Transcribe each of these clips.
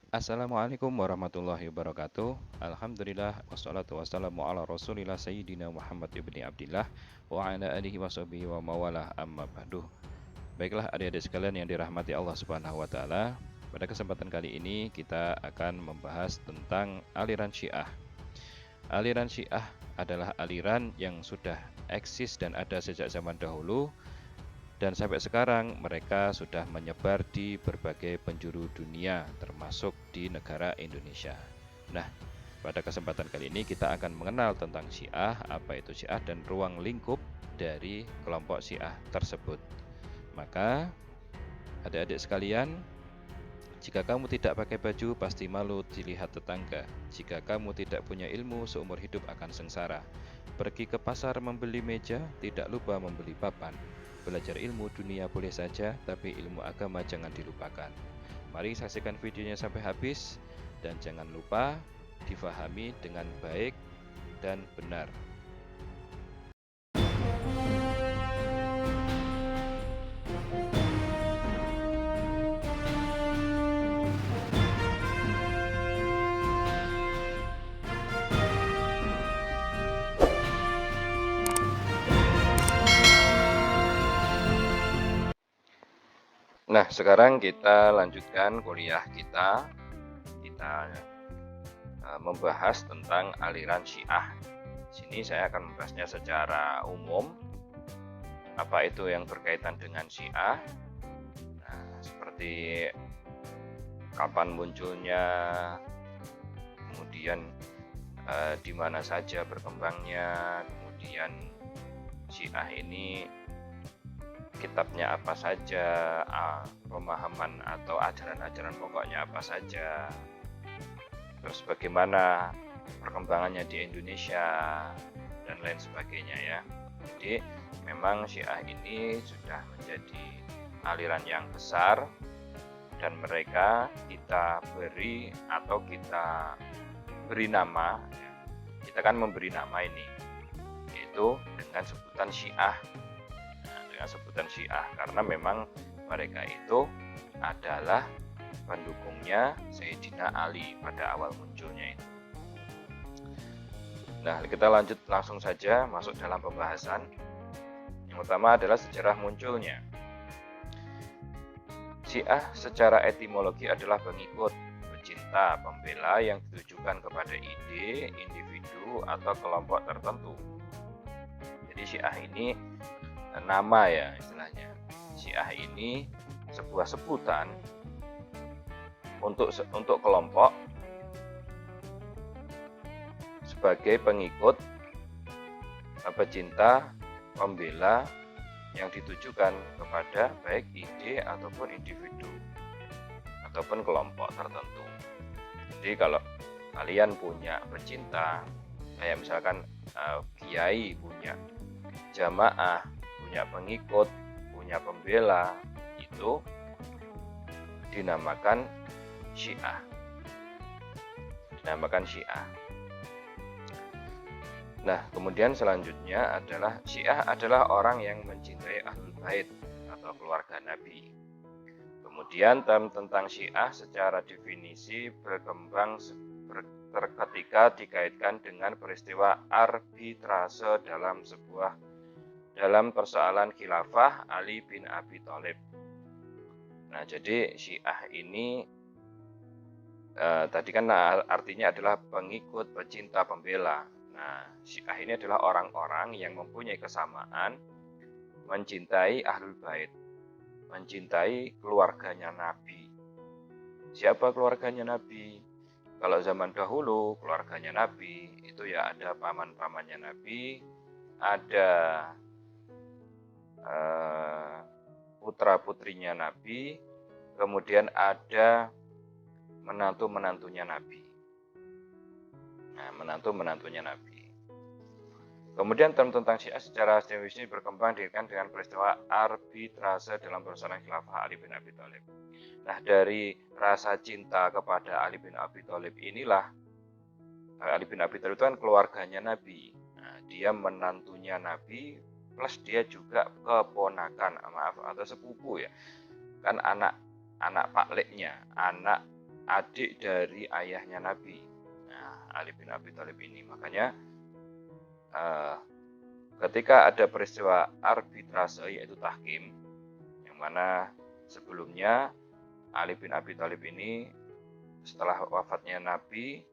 Assalamualaikum warahmatullahi wabarakatuh. Alhamdulillah wassalatu wassalamu ala Rasulillah Sayyidina Muhammad ibni Abdillah wa ala alihi washabihi wa mawalah amma ba'du. Baiklah adik-adik sekalian yang dirahmati Allah Subhanahu wa taala. Pada kesempatan kali ini kita akan membahas tentang aliran Syiah. Aliran Syiah adalah aliran yang sudah eksis dan ada sejak zaman dahulu, dan sampai sekarang mereka sudah menyebar di berbagai penjuru dunia, termasuk di negara Indonesia. Nah, pada kesempatan kali ini kita akan mengenal tentang Syiah, apa itu Syiah, dan ruang lingkup dari kelompok Syiah tersebut. Maka, adik-adik sekalian, jika kamu tidak pakai baju, pasti malu dilihat tetangga. Jika kamu tidak punya ilmu, seumur hidup akan sengsara. Pergi ke pasar membeli meja, tidak lupa membeli papan. Belajar ilmu dunia boleh saja, tapi ilmu agama jangan dilupakan. Mari saksikan videonya sampai habis, dan jangan lupa difahami dengan baik dan benar. Nah, sekarang kita lanjutkan kuliah kita. Kita membahas tentang aliran Syiah. Di sini saya akan membahasnya secara umum. Apa itu yang berkaitan dengan Syiah? Nah, seperti kapan munculnya, kemudian di mana saja berkembangnya, kemudian Syiah ini kitabnya apa saja, pemahaman atau ajaran-ajaran pokoknya apa saja, terus bagaimana perkembangannya di Indonesia, dan lain sebagainya ya. Jadi memang Syiah ini sudah menjadi aliran yang besar, dan mereka kita beri atau kita beri nama, kita kan memberi nama ini, yaitu dengan sebutan Syiah. Nah, dengan sebutan Syiah karena memang mereka itu adalah pendukungnya Sayyidina Ali pada awal munculnya itu. Nah, kita lanjut langsung saja masuk dalam pembahasan. Yang pertama adalah sejarah munculnya. Syiah secara etimologi adalah pengikut, pecinta, pembela yang ditujukan kepada ide, individu, atau kelompok tertentu. Jadi Syiah ini nama ya istilahnya. Syiah ini sebuah sebutan untuk kelompok sebagai pengikut, pecinta, pembela yang ditujukan kepada baik ide ataupun individu ataupun kelompok tertentu. Jadi kalau kalian punya pecinta, kayak misalkan kiai punya jamaah, punya pengikut, punya pembela, itu dinamakan Syiah. Dinamakan Syiah. Nah, kemudian selanjutnya adalah Syiah adalah orang yang mencintai Ahlul Bait atau keluarga Nabi. Kemudian term tentang Syiah secara definisi berkembang ketika dikaitkan dengan peristiwa arbitrase dalam persoalan khilafah Ali bin Abi Thalib. Nah, jadi Syiah ini tadi kan artinya adalah pengikut, pecinta, pembela. Nah, Syiah ini adalah orang-orang yang mempunyai kesamaan mencintai Ahlul Bait, mencintai keluarganya Nabi. Siapa keluarganya Nabi? Kalau zaman dahulu keluarganya Nabi itu ya ada paman-pamannya Nabi, ada putra-putrinya Nabi, kemudian ada menantu-menantunya Nabi. Nah, menantu-menantunya Nabi. Kemudian term tentang Syiah secara definisi berkembang dengan peristiwa arbitrase dalam persoalan khilafah Ali bin Abi Thalib. Nah, dari rasa cinta kepada Ali bin Abi Thalib inilah, Ali bin Abi Thalib itu kan keluarganya Nabi. Nah, dia menantunya Nabi, plus dia juga keponakan, atau sepupu ya. Kan anak pakliknya, anak adik dari ayahnya Nabi. Nah, Ali bin Abi Thalib ini. Makanya ketika ada peristiwa arbitrase yaitu tahkim, yang mana sebelumnya Ali bin Abi Thalib ini setelah wafatnya Nabi,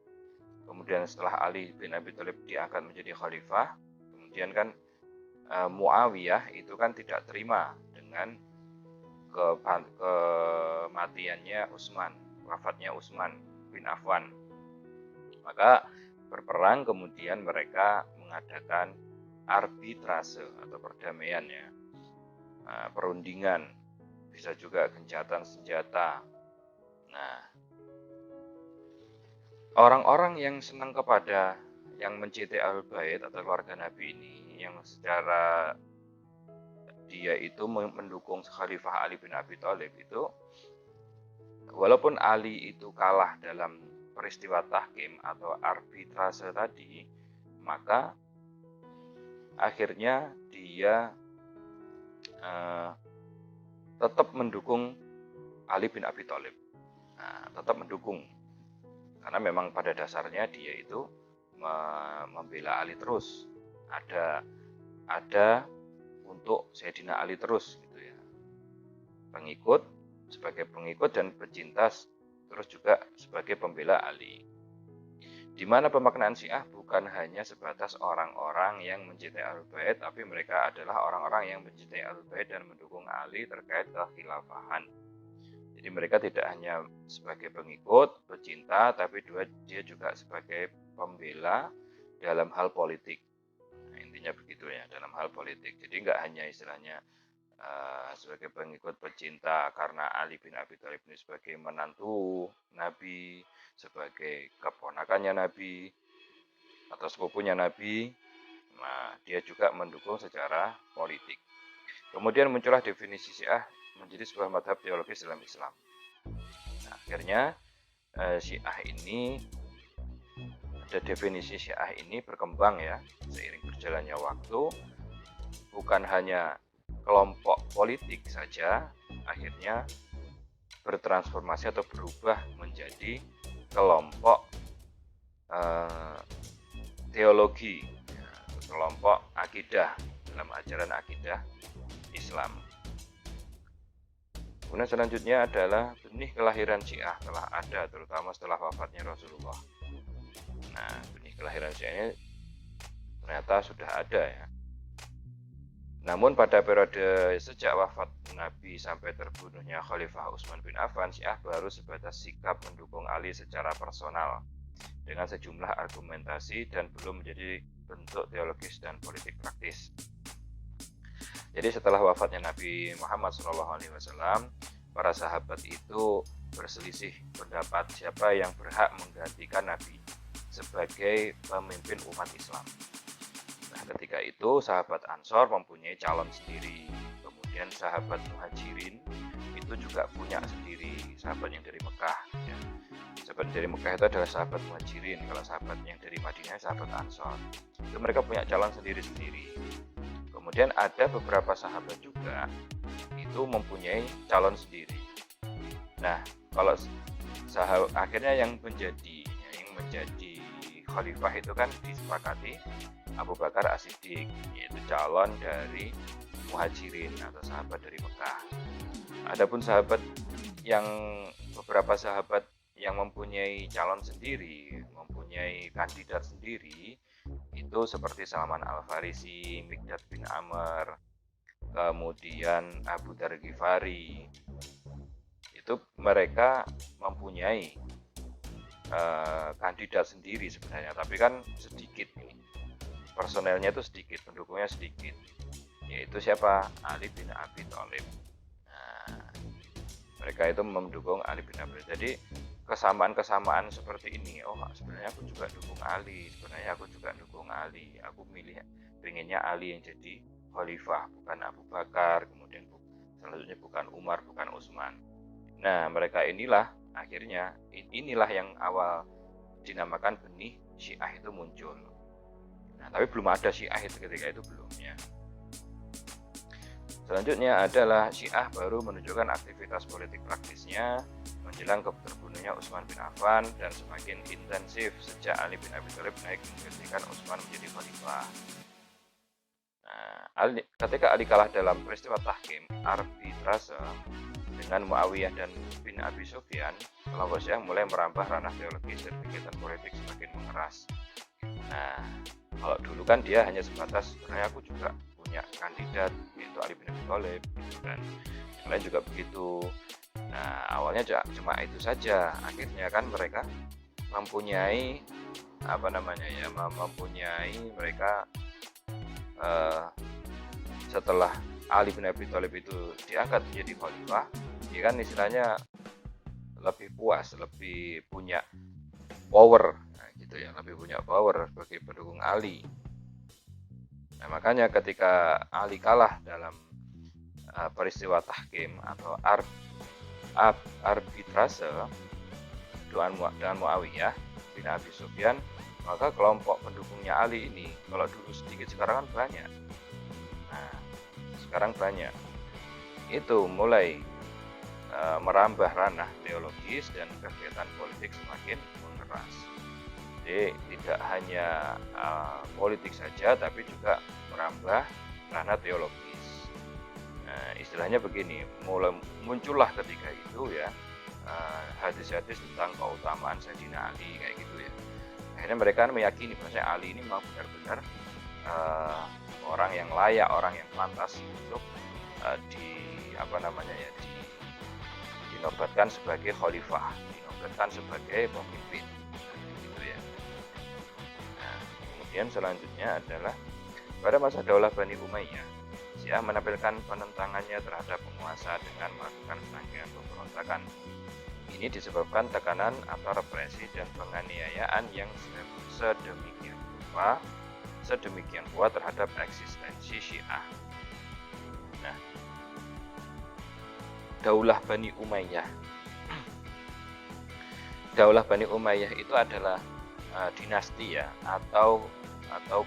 kemudian setelah Ali bin Abi Thalib diangkat menjadi khalifah, kemudian kan Muawiyah itu kan tidak terima dengan kematiannya Utsman, wafatnya Utsman bin Affan. Maka berperang, kemudian mereka mengadakan arbitrase atau perdamaian ya, perundingan, bisa juga gencatan senjata. Nah, orang-orang yang senang kepada yang mencintai Ahlul Bait atau keluarga Nabi ini, yang secara dia itu mendukung Khalifah Ali bin Abi Thalib itu, walaupun Ali itu kalah dalam peristiwa tahkim atau arbitrase tadi, maka akhirnya dia tetap mendukung Ali bin Abi Thalib. Nah, tetap mendukung, karena memang pada dasarnya dia itu membela Ali terus, ada untuk Sayyidina Ali terus gitu ya, sebagai pengikut dan pecinta, terus juga sebagai pembela Ali. Di mana pemaknaan Syiah bukan hanya sebatas orang-orang yang mencintai Ahlul Bait, tapi mereka adalah orang-orang yang mencintai Ahlul Bait dan mendukung Ali terkait kekhilafahan. Jadi mereka tidak hanya sebagai pengikut, pecinta, tapi dia juga sebagai pembela dalam hal politik. Nah, intinya begitu ya, dalam hal politik. Jadi nggak hanya istilahnya sebagai pengikut pecinta karena Ali bin Abi Thalib ini sebagai menantu Nabi, sebagai keponakannya Nabi atau sepupunya Nabi. Nah, dia juga mendukung secara politik. Kemudian muncullah definisi Syiah menjadi sebuah madhab teologis dalam Islam. Nah, akhirnya Syiah ini, ada definisi Syiah ini berkembang ya seiring berjalannya waktu, bukan hanya kelompok politik saja, akhirnya bertransformasi atau berubah menjadi kelompok teologi, kelompok akidah dalam ajaran akidah Islam. Kemudian selanjutnya adalah benih kelahiran Syiah telah ada, terutama setelah wafatnya Rasulullah. Nah, benih kelahiran Syiah ini ternyata sudah ada ya. Namun pada periode sejak wafat Nabi sampai terbunuhnya Khalifah Utsman bin Affan, Syiah baru sebatas sikap mendukung Ali secara personal dengan sejumlah argumentasi dan belum menjadi bentuk teologis dan politik praktis. Jadi setelah wafatnya Nabi Muhammad SAW, para sahabat itu berselisih pendapat siapa yang berhak menggantikan Nabi sebagai pemimpin umat Islam. Ketika itu sahabat Ansor mempunyai calon sendiri, kemudian sahabat Muhajirin itu juga punya sendiri, sahabat yang dari Mekah ya. Sahabat dari Mekah itu adalah sahabat Muhajirin, kalau sahabat yang dari Madinah sahabat Ansor. Itu mereka punya calon sendiri-sendiri. Kemudian ada beberapa sahabat juga itu mempunyai calon sendiri. Nah, kalau akhirnya yang menjadi khalifah itu kan disepakati Abu Bakar As-Siddiq, yaitu calon dari Muhajirin atau sahabat dari Mekah. Adapun beberapa sahabat yang mempunyai calon sendiri, mempunyai kandidat sendiri, itu seperti Salman Al-Farisi, Miqdad bin Amr, kemudian Abu Dzar Ghifari. Itu mereka mempunyai kandidat sendiri sebenarnya, tapi kan sedikit ini. Personelnya itu sedikit, pendukungnya sedikit, yaitu siapa? Ali bin Abi Thalib. Nah, mereka itu mendukung Ali bin Abi Thalib. Jadi kesamaan-kesamaan seperti ini, oh sebenarnya aku juga dukung Ali, sebenarnya aku juga dukung Ali, aku pengennya Ali yang jadi khalifah, bukan Abu Bakar, kemudian selanjutnya bukan Umar, bukan Utsman. Nah, mereka inilah yang awal dinamakan benih Syiah itu muncul. Nah, tapi belum ada Syiah itu ketika itu belum ya. Selanjutnya adalah Syiah baru menunjukkan aktivitas politik praktisnya menjelang terbunuhnya Utsman bin Affan dan semakin intensif sejak Ali bin Abi Thalib naik menggantikan Utsman menjadi khalifah. Nah, ketika Ali kalah dalam peristiwa tahkim arbitrase dengan Muawiyah dan bin Abi Sufyan, kelompok Syiah mulai merambah ranah teologis dan kegiatan politik semakin mengeras. Nah, kalau dulu kan dia hanya sebatas sebenarnya aku juga punya kandidat yaitu Ali bin Abi Thalib gitu kan, yang lain juga begitu. Nah, awalnya cuma itu saja. Akhirnya kan mereka mempunyai mempunyai mereka setelah Ali bin Abi Thalib itu diangkat menjadi khalifah, ya kan istilahnya lebih puas, lebih punya power, nah, gitu ya, lebih punya power sebagai pendukung Ali. Nah, makanya ketika Ali kalah dalam peristiwa tahkim atau arbitrase dengan Muawiyah bin Abi Sufyan, maka kelompok pendukungnya Ali ini, kalau dulu sedikit sekarang kan banyak. Nah, sekarang banyak. Itu mulai merambah ranah teologis dan kegiatan politik semakin mengeras. Jadi tidak hanya politik saja, tapi juga merambah ranah teologis. Nah, istilahnya begini, mulai muncullah ketika itu ya hadis-hadis tentang keutamaan Sayyidina Ali kayak gitu ya. Akhirnya mereka meyakini bahwa Ali ini memang benar-benar orang yang layak, orang yang pantas untuk dinobatkan sebagai khalifah, dinobatkan sebagai pemimpin, gitu ya. Nah, kemudian selanjutnya adalah pada masa Daulah Bani Umayyah, Syiah menampilkan penentangannya terhadap penguasa dengan melakukan serangkaian pemberontakan. Ini disebabkan tekanan atau represi dan penganiayaan yang sedemikian kuat terhadap eksistensi Syiah. Nah, Daulah Bani Umayyah. Daulah Bani Umayyah itu adalah dinasti ya, atau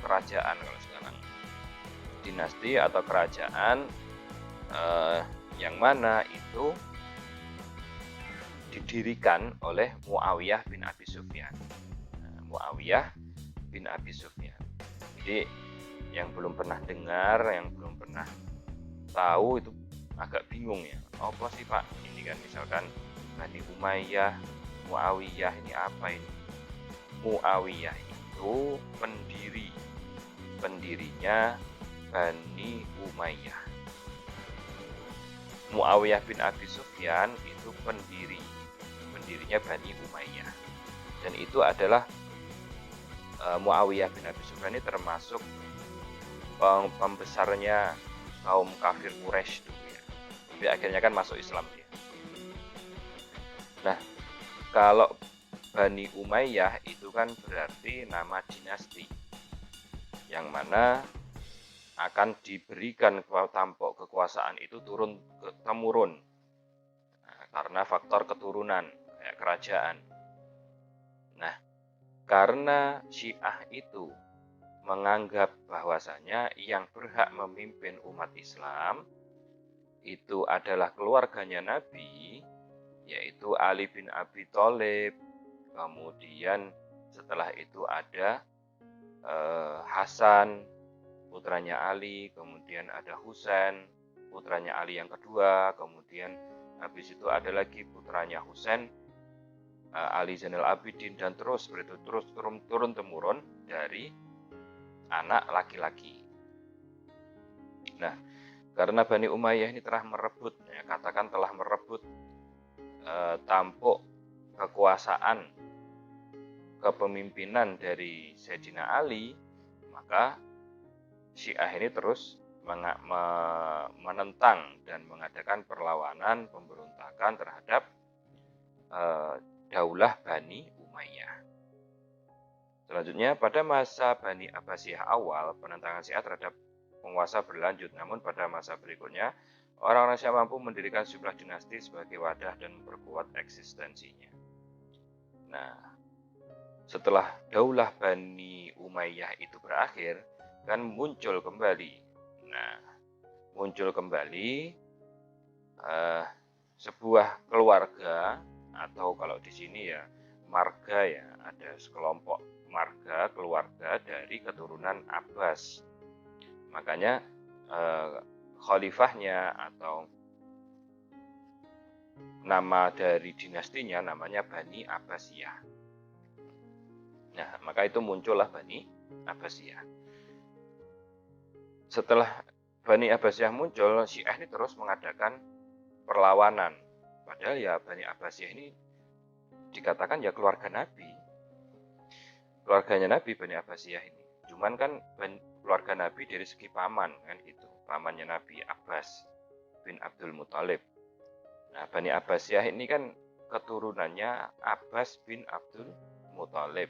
kerajaan kalau sekarang. Dinasti atau kerajaan yang mana itu didirikan oleh Muawiyah bin Abi Sufyan. Muawiyah bin Abi Sufyan. Jadi yang belum pernah dengar, yang belum pernah tahu itu agak bingung ya. Apa sih Pak? Ini kan misalkan Bani Umayyah, Muawiyah ini apa ini? Muawiyah itu pendirinya Bani Umayyah. Muawiyah bin Abi Sufyan itu pendirinya Bani Umayyah. Dan itu adalah Muawiyah bin Abi Sufyan ini termasuk pembesarnya kaum kafir Quraisy dulu ya. Tapi akhirnya kan masuk Islam dia. Nah, kalau Bani Umayyah itu kan berarti nama dinasti yang mana akan diberikan tampuk kekuasaan itu temurun karena faktor keturunan kayak kerajaan. Nah, karena Syiah itu menganggap bahwasanya yang berhak memimpin umat Islam itu adalah keluarganya Nabi, yaitu Ali bin Abi Thalib. Kemudian setelah itu ada Hasan, putranya Ali, kemudian ada Husain, putranya Ali yang kedua, kemudian habis itu ada lagi putranya Husain, Ali Zainal Abidin, dan terus turun temurun dari anak laki-laki. Nah, karena Bani Umayyah ini telah merebut tampuk kekuasaan kepemimpinan dari Sayyidina Ali, maka Syiah ini terus menentang dan mengadakan perlawanan pemberontakan terhadap Daulah Bani Umayyah. Selanjutnya, pada masa Bani Abbasiyah awal, penentangan Syiah terhadap penguasa berlanjut. Namun pada masa berikutnya, orang-orang Syiah mampu mendirikan sejumlah dinasti sebagai wadah dan memperkuat eksistensinya. Nah, setelah Daulah Bani Umayyah itu berakhir, kan muncul kembali. Nah, muncul kembali sebuah keluarga, atau kalau di sini ya marga ya, ada sekelompok marga keluarga dari keturunan Abbas. Makanya khalifahnya atau nama dari dinastinya namanya Bani Abbasiyah. Nah, maka itu muncullah Bani Abbasiyah. Setelah Bani Abbasiyah muncul, Syiah ini terus mengadakan perlawanan. Padahal ya Bani Abbasiyah ini dikatakan ya keluarga Nabi. Keluarganya Nabi Bani Abbasiyah ini. Cuman kan keluarga Nabi dari segi paman kan gitu. Pamannya Nabi Abbas bin Abdul Muthalib. Nah, Bani Abbasiyah ini kan keturunannya Abbas bin Abdul Muthalib.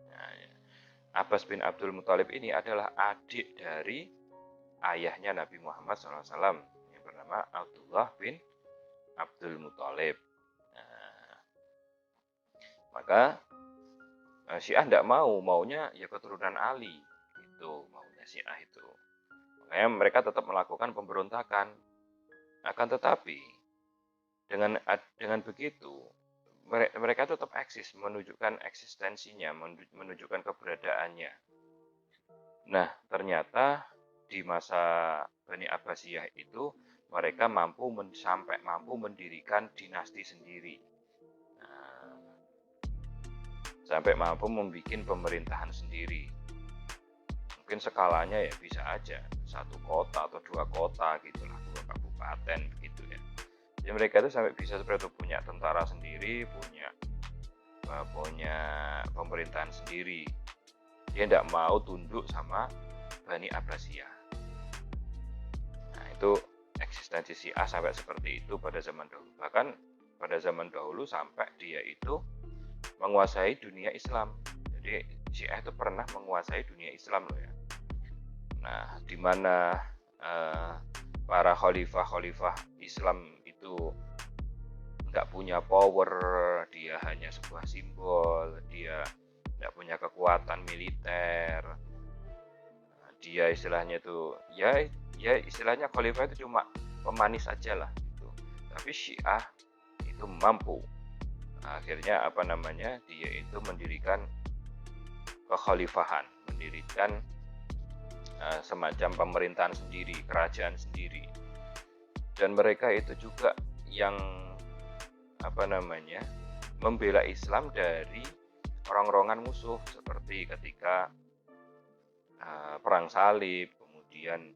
Nah, Abbas bin Abdul Muthalib ini adalah adik dari ayahnya Nabi Muhammad SAW yang bernama Abdullah bin Abdul Muthalib. Nah, maka Syiah tidak maunya ya keturunan Ali, itu maunya Syiah itu. Makanya mereka tetap melakukan pemberontakan. Akan tetapi dengan begitu mereka tetap eksis, menunjukkan eksistensinya, menunjukkan keberadaannya. Nah, ternyata di masa Bani Abbasiyah itu mereka sampai mampu mendirikan dinasti sendiri. Sampai mampu membuat pemerintahan sendiri. Mungkin skalanya ya bisa aja 1 kota atau 2 kota gitulah, 2 kabupaten begitu ya. Jadi mereka itu sampai bisa seperti itu, punya tentara sendiri, punya pemerintahan sendiri. Dia tidak mau tunduk sama Bani Abbasiyah. Nah, itu eksistensi Syiah sampai seperti itu pada zaman dahulu. Bahkan pada zaman dahulu sampai dia itu menguasai dunia Islam. Jadi Syiah itu pernah menguasai dunia Islam loh ya. Nah, di mana para khalifah Islam itu nggak punya power, dia hanya sebuah simbol, dia nggak punya kekuatan militer, dia istilahnya itu ya istilahnya khalifah itu cuma pemanis aja lah gitu. Tapi Syiah itu mampu. Akhirnya dia itu mendirikan kekhalifahan, mendirikan semacam pemerintahan sendiri, kerajaan sendiri. Dan mereka itu juga yang membela Islam dari orang-orangan musuh, seperti ketika perang salib, kemudian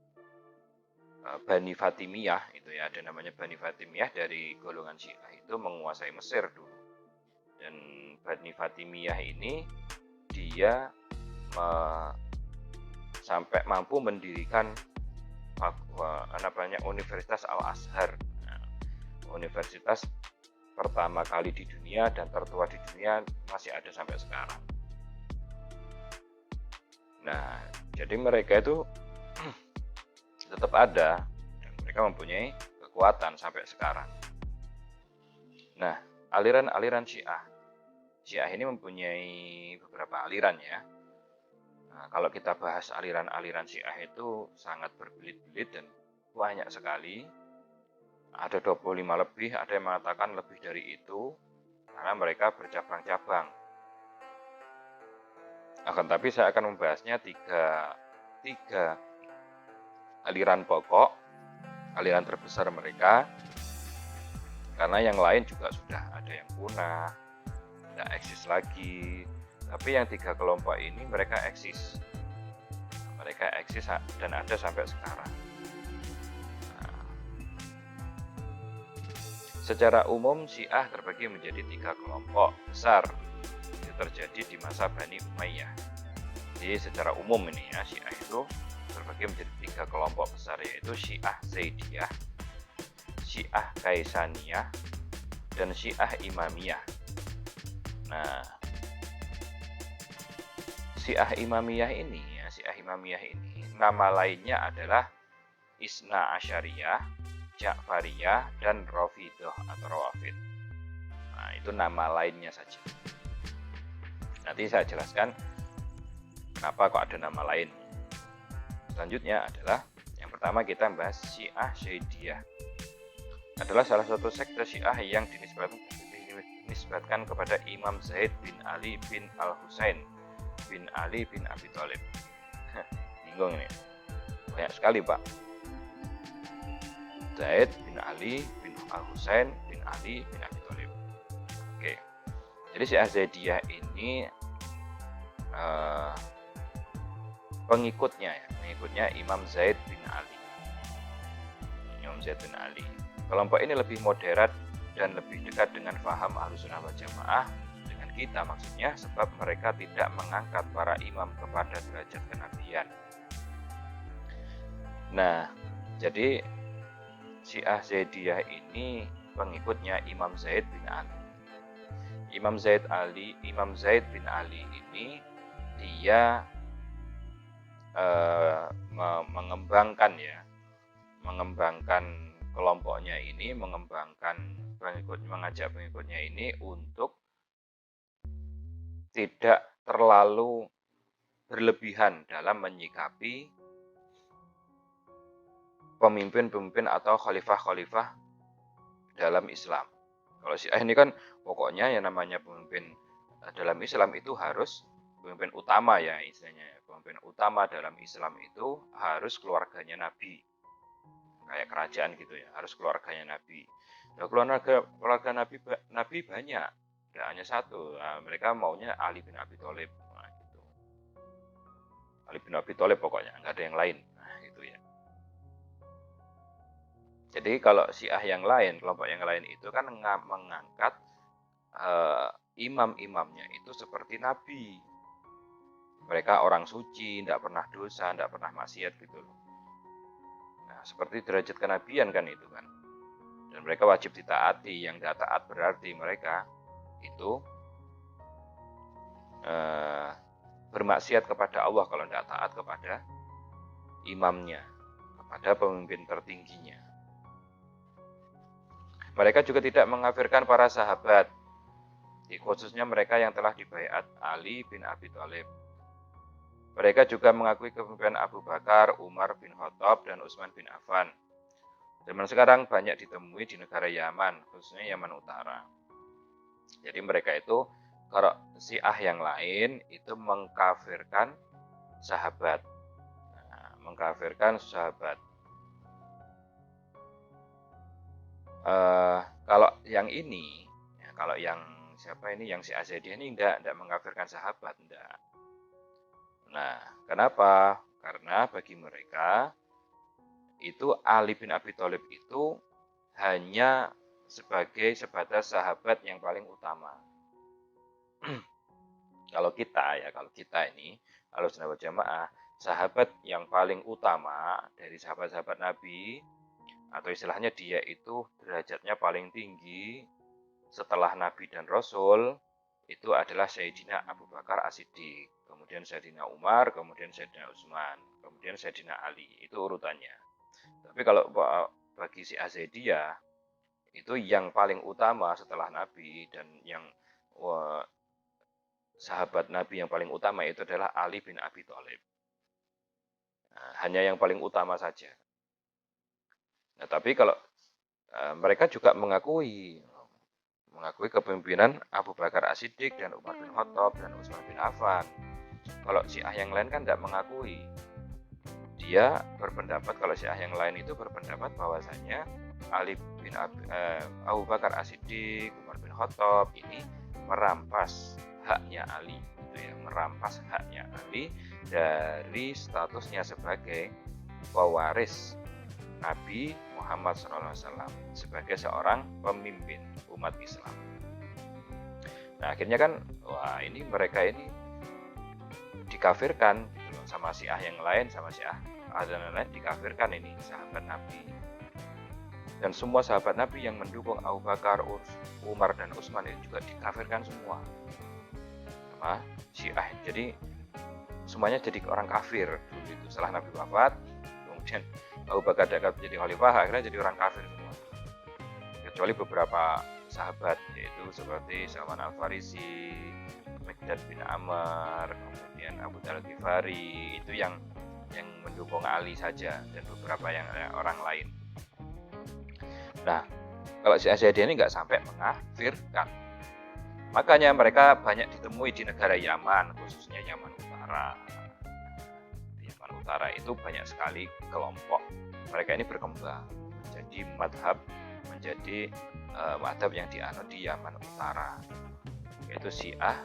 Bani Fatimiyah itu ya, ada namanya Bani Fatimiyah dari golongan Syiah itu menguasai Mesir dulu. Dan Bani Fatimiyah ini dia sampai mampu mendirikan Universitas Al-Azhar, universitas pertama kali di dunia dan tertua di dunia, masih ada sampai sekarang. Nah, jadi mereka itu tetap ada dan mereka mempunyai kekuatan sampai sekarang. Nah, aliran-aliran Syiah ini mempunyai beberapa aliran ya. Nah, kalau kita bahas aliran-aliran Syiah itu sangat berbelit-belit dan banyak sekali. Ada 25 lebih, ada yang mengatakan lebih dari itu, karena mereka bercabang-cabang. Akan tapi saya akan membahasnya tiga aliran pokok, aliran terbesar mereka, karena yang lain juga sudah ada yang punah, tidak eksis lagi. Tapi yang 3 kelompok ini mereka eksis. Mereka eksis dan ada sampai sekarang. Nah, secara umum Syiah terbagi menjadi 3 kelompok besar. Itu terjadi di masa Bani Umayyah. Jadi secara umum ini ya, Syiah itu terbagi menjadi 3 kelompok besar, yaitu Syiah Zaidiyah, Syiah Kaisaniyah, dan Syiah Imamiyah. Nah, Syiah Imamiyah ini nama lainnya adalah Isna Asyariyah, Ja'fariyah, dan Rafidhah atau Rawafid. Nah, itu nama lainnya saja. Nanti saya jelaskan kenapa kok ada nama lain. Selanjutnya adalah yang Pertama kita bahas Syiah Zaidiyah. Adalah salah satu sekte Syiah yang dinisbatkan kepada Imam Zaid bin Ali bin Al-Husain bin Ali bin Abi Thalib. Bingung ini. Banyak sekali, Pak. Zaid bin Ali bin Al-Husain bin Ali bin Abi Thalib. Oke. Jadi Syiah Zaidiyah ini pengikutnya Imam Zaid bin Ali. Imam Zaid bin Ali. Kelompok ini lebih moderat dan lebih dekat dengan faham Ahlussunnah wal Jamaah dengan kita maksudnya, sebab mereka tidak mengangkat para imam kepada derajat kenabian. Nah, jadi Syiah Zaidiyah ini pengikutnya Imam Zaid bin Ali. Imam Zaid bin Ali ini dia mengembangkan kelompoknya ini, mengajak pengikutnya ini untuk tidak terlalu berlebihan dalam menyikapi pemimpin-pemimpin atau khalifah-khalifah dalam Islam. Kalau Syiah ini kan pokoknya yang namanya pemimpin dalam Islam itu harus pemimpin utama ya istilahnya. Pemimpin utama dalam Islam itu harus keluarganya Nabi. Kayak kerajaan gitu ya, harus keluarganya Nabi. Nah, keluarga Nabi banyak, tidak hanya satu. Nah, mereka maunya Ali bin Abi Thalib. Nah, gitu. Ali bin Abi Thalib pokoknya, nggak ada yang lain. Nah, gitu ya. Jadi kalau Syiah yang lain, kelompok yang lain itu kan mengangkat imam-imamnya itu seperti Nabi. Mereka orang suci, tidak pernah dosa, tidak pernah maksiat gitu loh. Nah, seperti derajat kenabian kan itu kan. Dan mereka wajib ditaati. Yang tidak taat berarti mereka itu bermaksiat kepada Allah kalau tidak taat kepada imamnya, kepada pemimpin tertingginya. Mereka juga tidak mengkafirkan para sahabat, khususnya mereka yang telah dibaiat Ali bin Abi Thalib. Mereka juga mengakui kepemimpinan Abu Bakar, Umar bin Khattab, dan Utsman bin Affan. Zaman sekarang banyak ditemui di negara Yaman, khususnya Yaman Utara. Jadi mereka itu, kalau Syiah yang lain, itu mengkafirkan sahabat. Kalau yang ini, kalau yang siapa ini, yang Syiah Zaidiyah ini tidak mengkafirkan sahabat, tidak. Nah, kenapa? Karena bagi mereka itu Ali bin Abi Thalib itu hanya sebagai sebatas sahabat yang paling utama. Kalau kita ini Ahlussunnah wal Jamaah, sahabat yang paling utama dari sahabat-sahabat Nabi, atau istilahnya dia itu derajatnya paling tinggi setelah Nabi dan Rasul, itu adalah Sayyidina Abu Bakar As-Siddiq, kemudian Sayyidina Umar, kemudian Sayyidina Utsman, kemudian Sayyidina Ali. Itu urutannya. Tapi kalau bagi Syiah Zaidiyah, itu yang paling utama setelah Nabi dan yang sahabat Nabi yang paling utama itu adalah Ali bin Abi Thalib. Nah, hanya yang paling utama saja. Nah, tapi kalau mereka juga mengakui kepemimpinan Abu Bakar As-Siddiq dan Umar bin Khattab dan Utsman bin Affan. Kalau Syiah yang lain kan tidak mengakui. Dia berpendapat, kalau Syiah yang lain itu berpendapat bahwasanya Abu Bakar As-Siddiq, Umar bin Khattab ini merampas haknya Ali, merampas haknya Ali dari statusnya sebagai pewaris Nabi Muhammad SAW sebagai seorang pemimpin umat Islam. Nah, akhirnya kan, ini mereka ini dikafirkan gitu loh, sama Syiah yang lain, sama Syiah dan lain dikafirkan ini sahabat Nabi. Dan semua sahabat Nabi yang mendukung Abu Bakar, Umar dan Utsman itu juga dikafirkan semua sama Syiah. Jadi semuanya jadi orang kafir dulu itu setelah Nabi wafat, kemudian Abu Bakar jadi khalifah, akhirnya jadi orang kafir semua. Kecuali beberapa sahabat, yaitu seperti Salman Al-Farisi, Miqdad bin Amr, kemudian Abu Dhal Ghifari, itu yang yang mendukung Ali saja dan beberapa yang orang lain. Nah, kalau Syiah Zaidiyah ini nggak sampai mengkafirkan. Makanya mereka banyak ditemui di negara Yaman, khususnya Yaman Utara. Di Yaman Utara itu banyak sekali kelompok. Mereka ini berkembang menjadi madhab yang dianut di Yaman Utara, yaitu Syiah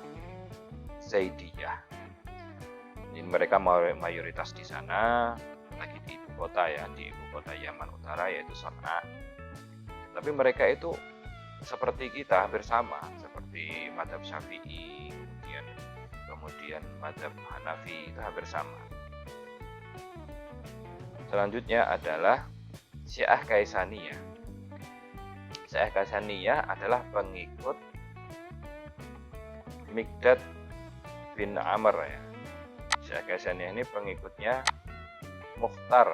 Zaidiyah. Ini mereka mayoritas di sana, lagi di ibu kota ya, di ibu kota Yaman Utara yaitu Son'a. Tapi mereka itu seperti kita, hampir sama, seperti madhab Syafi'i, kemudian madhab Hanafi, itu hampir sama. Selanjutnya adalah Syiah Kaisaniyah. Syiah Kaisaniyah adalah pengikut Miqdad bin Amr ya. Syiah Kaisaniyah ini pengikutnya Mukhtar,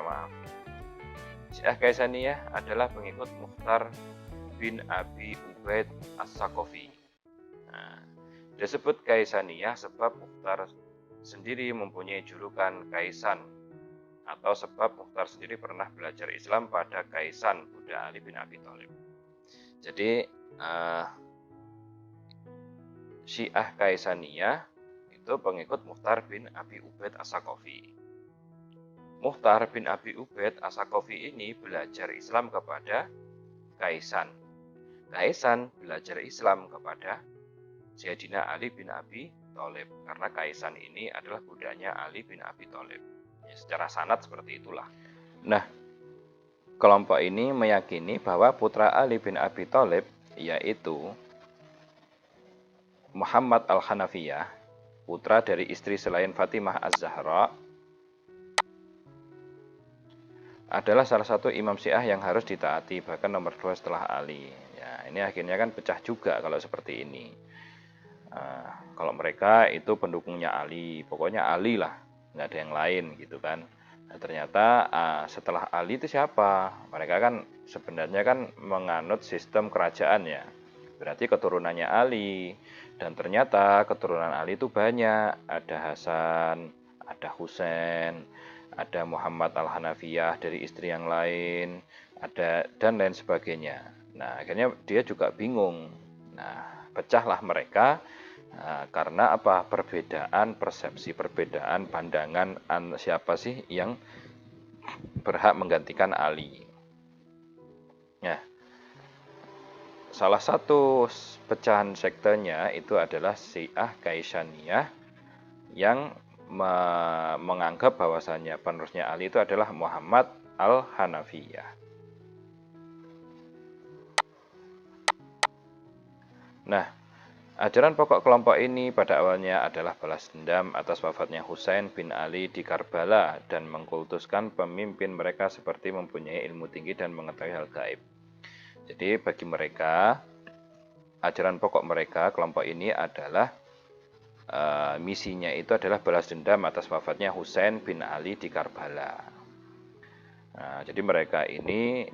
Syiah Kaisaniyah adalah pengikut Mukhtar bin Abi Ubaid As-Saqafi. Nah, disebut Kaisaniyah sebab Mukhtar sendiri mempunyai julukan Kaisan, atau sebab Mukhtar sendiri pernah belajar Islam pada Kaisan Buddha Ali bin Abi Thalib. Jadi Syiah Kaisaniyah itu pengikut Mukhtar bin Abi Ubaid As-Saqafi. Mukhtar bin Abi Ubaid As-Saqafi ini belajar Islam kepada Kaisan. Kaisan belajar Islam kepada Sayyidina Ali bin Abi Thalib, karena Kaisan ini adalah budanya Ali bin Abi Thalib. Ya, secara sanad seperti itulah. Nah, kelompok ini meyakini bahwa putra Ali bin Abi Thalib, yaitu Muhammad Al-Hanafiyah, putra dari istri selain Fatimah Az-Zahra, adalah salah satu imam Syiah yang harus ditaati, bahkan nomor 2 setelah Ali. Ya, ini akhirnya kan pecah juga kalau seperti ini. Kalau mereka itu pendukungnya Ali, pokoknya Ali lah, nggak ada yang lain gitu kan. Nah, ternyata setelah Ali itu siapa? Mereka kan sebenarnya kan menganut sistem kerajaan ya, berarti keturunannya Ali. Dan ternyata keturunan Ali itu banyak, ada Hasan, ada Husain, ada Muhammad Al-Hanafiyah dari istri yang lain, ada dan lain sebagainya. Nah, akhirnya dia juga bingung. Nah, pecahlah mereka karena apa? Perbedaan persepsi, perbedaan pandangan siapa sih yang berhak menggantikan Ali. Nah, salah satu pecahan sektenya itu adalah Syiah Kaisaniyah yang menganggap bahwasannya penerusnya Ali itu adalah Muhammad Al-Hanafiyah. Nah, ajaran pokok kelompok ini pada awalnya adalah balas dendam atas wafatnya Husain bin Ali di Karbala dan mengkultuskan pemimpin mereka seperti mempunyai ilmu tinggi dan mengetahui hal gaib. Jadi bagi mereka, ajaran pokok mereka, kelompok ini adalah misinya itu adalah balas dendam atas wafatnya Husain bin Ali di Karbala. Nah, jadi mereka ini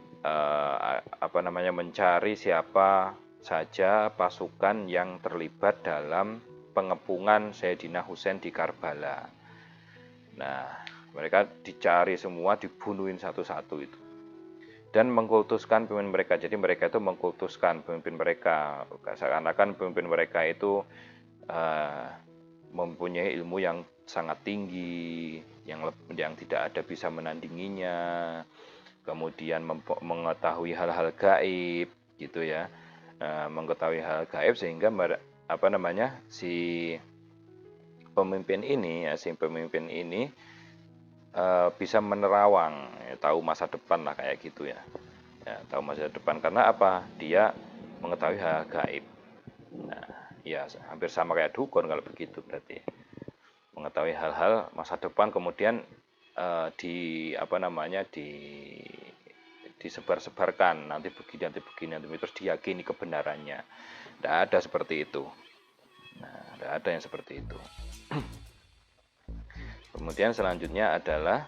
mencari siapa saja pasukan yang terlibat dalam pengepungan Sayyidina Husain di Karbala. Nah, mereka dicari semua, dibunuhin satu-satu itu. Dan mengkultuskan pemimpin mereka. Jadi mereka itu mengkultuskan pemimpin mereka. Seakan-akan pemimpin mereka itu mempunyai ilmu yang sangat tinggi, yang tidak ada bisa menandinginya, kemudian mengetahui hal-hal gaib, gitu ya, mengetahui hal gaib sehingga si pemimpin ini bisa menerawang, tahu masa depan lah kayak gitu ya, tahu masa depan karena apa? Dia mengetahui hal gaib. Nah, ya hampir sama kayak dukun kalau begitu, berarti mengetahui hal-hal masa depan kemudian disebar-sebarkan, nanti begini terus diyakini kebenarannya. Tidak ada seperti itu. Nah, tidak ada yang seperti itu. Kemudian selanjutnya adalah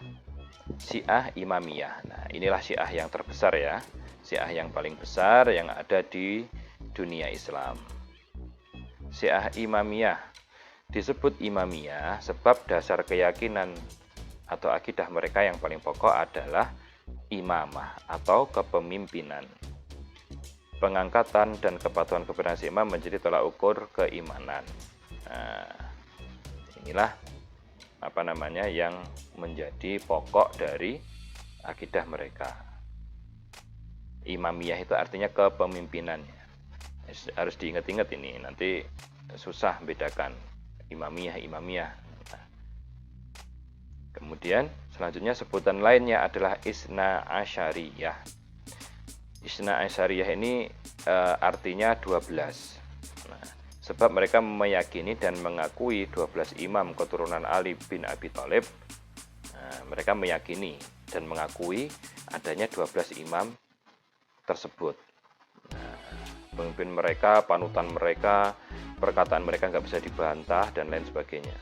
Syiah Imamiyah. Nah, inilah Syiah yang terbesar ya, Syiah yang paling besar yang ada di dunia Islam. Syiah Imamiyah disebut Imamiyah sebab dasar keyakinan atau akidah mereka yang paling pokok adalah imamah atau kepemimpinan. Pengangkatan dan kepatuhan kepada si imam menjadi tolak ukur keimanan. Nah, inilah yang menjadi pokok dari akidah mereka. Imamiyah itu artinya kepemimpinan. Harus diingat-ingat ini, nanti susah bedakan imamiyah. Nah, kemudian selanjutnya sebutan lainnya adalah Isna Asyariyah. Isna Asyariyah ini artinya 12. Nah, sebab mereka meyakini dan mengakui 12 imam keturunan Ali bin Abi Thalib. Nah, mereka meyakini dan mengakui adanya 12 imam tersebut. Nah, pemimpin mereka, panutan mereka, perkataan mereka nggak bisa dibantah dan lain sebagainya.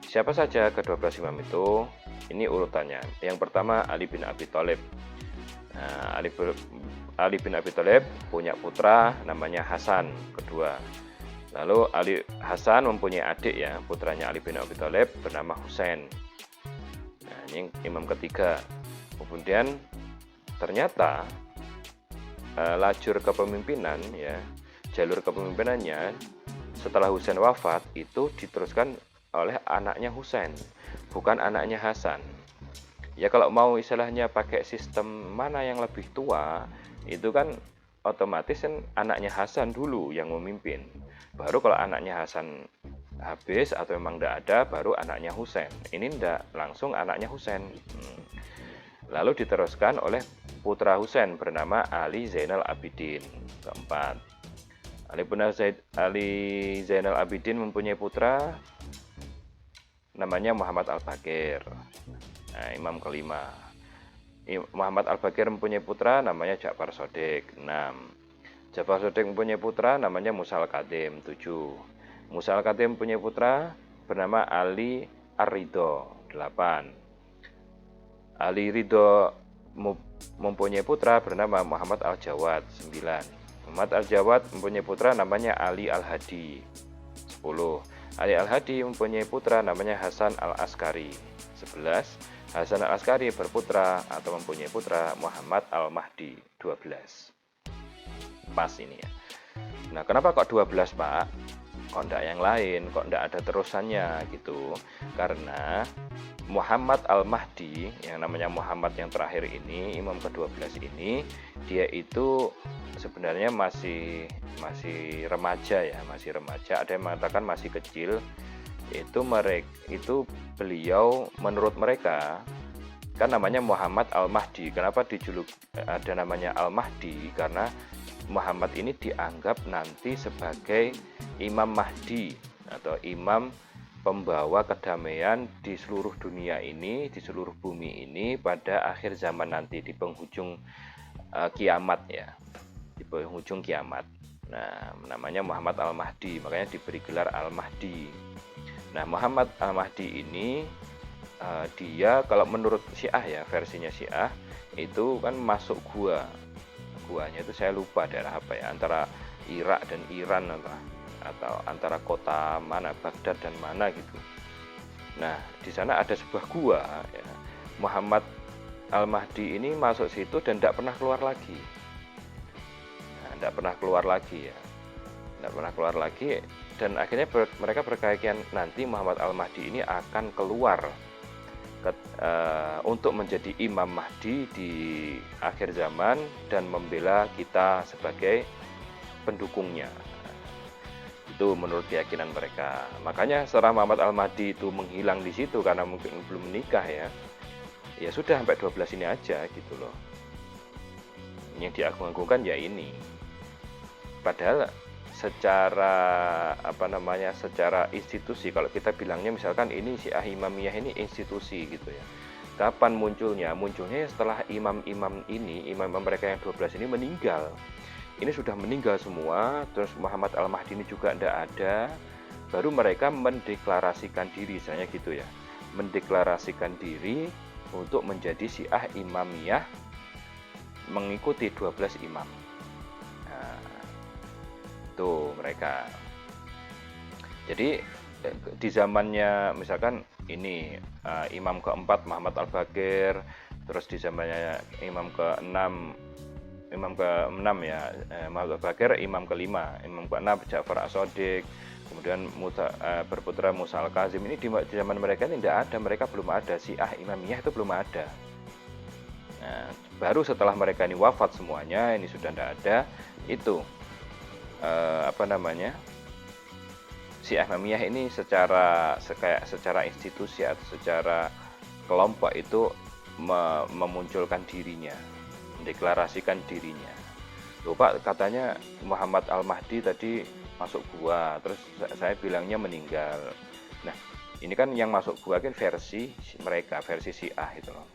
Siapa saja ke-12 imam itu? Ini urutannya. Yang pertama Ali bin Abi Thalib. Nah, Ali bin Abi Thalib punya putra namanya Hasan, kedua. Lalu Hasan mempunyai adik ya, putranya Ali bin Abi Thalib bernama Husain. Nah, ini imam ketiga. Kemudian ternyata lajur kepemimpinan ya, jalur kepemimpinannya setelah Husain wafat itu diteruskan oleh anaknya Husain, bukan anaknya Hasan. Ya kalau mau istilahnya pakai sistem mana yang lebih tua, itu kan otomatis kan anaknya Hasan dulu yang memimpin. Baru kalau anaknya Hasan habis atau memang tidak ada, baru anaknya Husain. Ini tidak, langsung anaknya Husain. Lalu diteruskan oleh putra Husain bernama Ali Zainal Abidin. Keempat, Ali Zainal Abidin mempunyai putra namanya Muhammad Al-Baqir. Nah, imam kelima. Muhammad Al-Baqir mempunyai putra namanya Ja'far Shadiq. 6. Ja'far Shadiq mempunyai putra namanya Musa Al-Kadhim. 7. Musa Al-Kadhim mempunyai putra bernama Ali Ar-Ridho. 8. Ali Ridho mempunyai putra bernama Muhammad Al-Jawad. 9. Muhammad Al-Jawad mempunyai putra namanya Ali Al-Hadi. 10. Ali Al-Hadi mempunyai putra namanya Hasan Al-Askari. 11. Hasan Al-Askari berputra atau mempunyai putra Muhammad Al-Mahdi. 12. Pas ini ya. Nah, kenapa kok 12, Pak? Kok enggak yang lain? Kok enggak ada terusannya gitu? Karena Muhammad Al-Mahdi, yang namanya Muhammad yang terakhir ini, imam ke-12 ini, dia itu sebenarnya masih remaja ya, masih remaja. Ada yang mengatakan masih kecil. Itu beliau menurut mereka kan namanya Muhammad Al-Mahdi. Kenapa ada namanya Al-Mahdi? Karena Muhammad ini dianggap nanti sebagai Imam Mahdi atau imam pembawa kedamaian di seluruh dunia ini, di seluruh bumi ini pada akhir zaman nanti, di penghujung kiamat ya, di penghujung kiamat. Nah, namanya Muhammad Al-Mahdi, makanya diberi gelar Al-Mahdi. Nah, Muhammad Al-Mahdi ini dia kalau menurut Syiah ya, versinya Syiah itu kan masuk guanya itu saya lupa daerah apa ya, antara Irak dan Iran atau antara kota mana, Baghdad dan mana gitu. Nah, di sana ada sebuah gua ya. Muhammad Al-Mahdi ini masuk situ dan tidak pernah keluar lagi. Nah, tidak pernah keluar lagi ya. Tidak pernah keluar lagi, dan akhirnya mereka berkeyakinan nanti Muhammad Al-Mahdi ini akan keluar untuk menjadi Imam Mahdi di akhir zaman dan membela kita sebagai pendukungnya. Itu menurut keyakinan mereka. Makanya setelah Muhammad Al-Mahdi itu menghilang di situ karena mungkin belum menikah ya sudah sampai 12 ini aja gitu loh. Yang diagung-agungkan ya ini. Padahal secara secara institusi, kalau kita bilangnya misalkan ini Syiah Imamiyah ini institusi gitu ya. Kapan munculnya? Munculnya setelah imam-imam mereka yang 12 ini meninggal. Ini sudah meninggal semua, terus Muhammad Al-Mahdi ini juga tidak ada, baru mereka mendeklarasikan diri, misalnya gitu ya. Mendeklarasikan diri untuk menjadi Syiah Imamiyah mengikuti 12 imam. Itu mereka. Jadi di zamannya misalkan ini imam keempat Muhammad Al-Baqir, terus di zamannya imam ke-6 ya Muhammad Al-Baqir, imam kelima, imam ke-6 Ja'far As-Shadiq, kemudian berputra Musa Al-Kazim. Ini di zaman mereka ini tidak ada, mereka belum ada, Syiah Imamiyah itu belum ada. Nah, baru setelah mereka ini wafat semuanya, ini sudah tidak ada, itu Syiah Imamiyah ini secara institusi atau secara kelompok itu memunculkan dirinya, mendeklarasikan dirinya. Loh Pak, katanya Muhammad Al-Mahdi tadi masuk gua, terus saya bilangnya meninggal. Nah, ini kan yang masuk gua kan versi mereka, versi Syiah itu loh.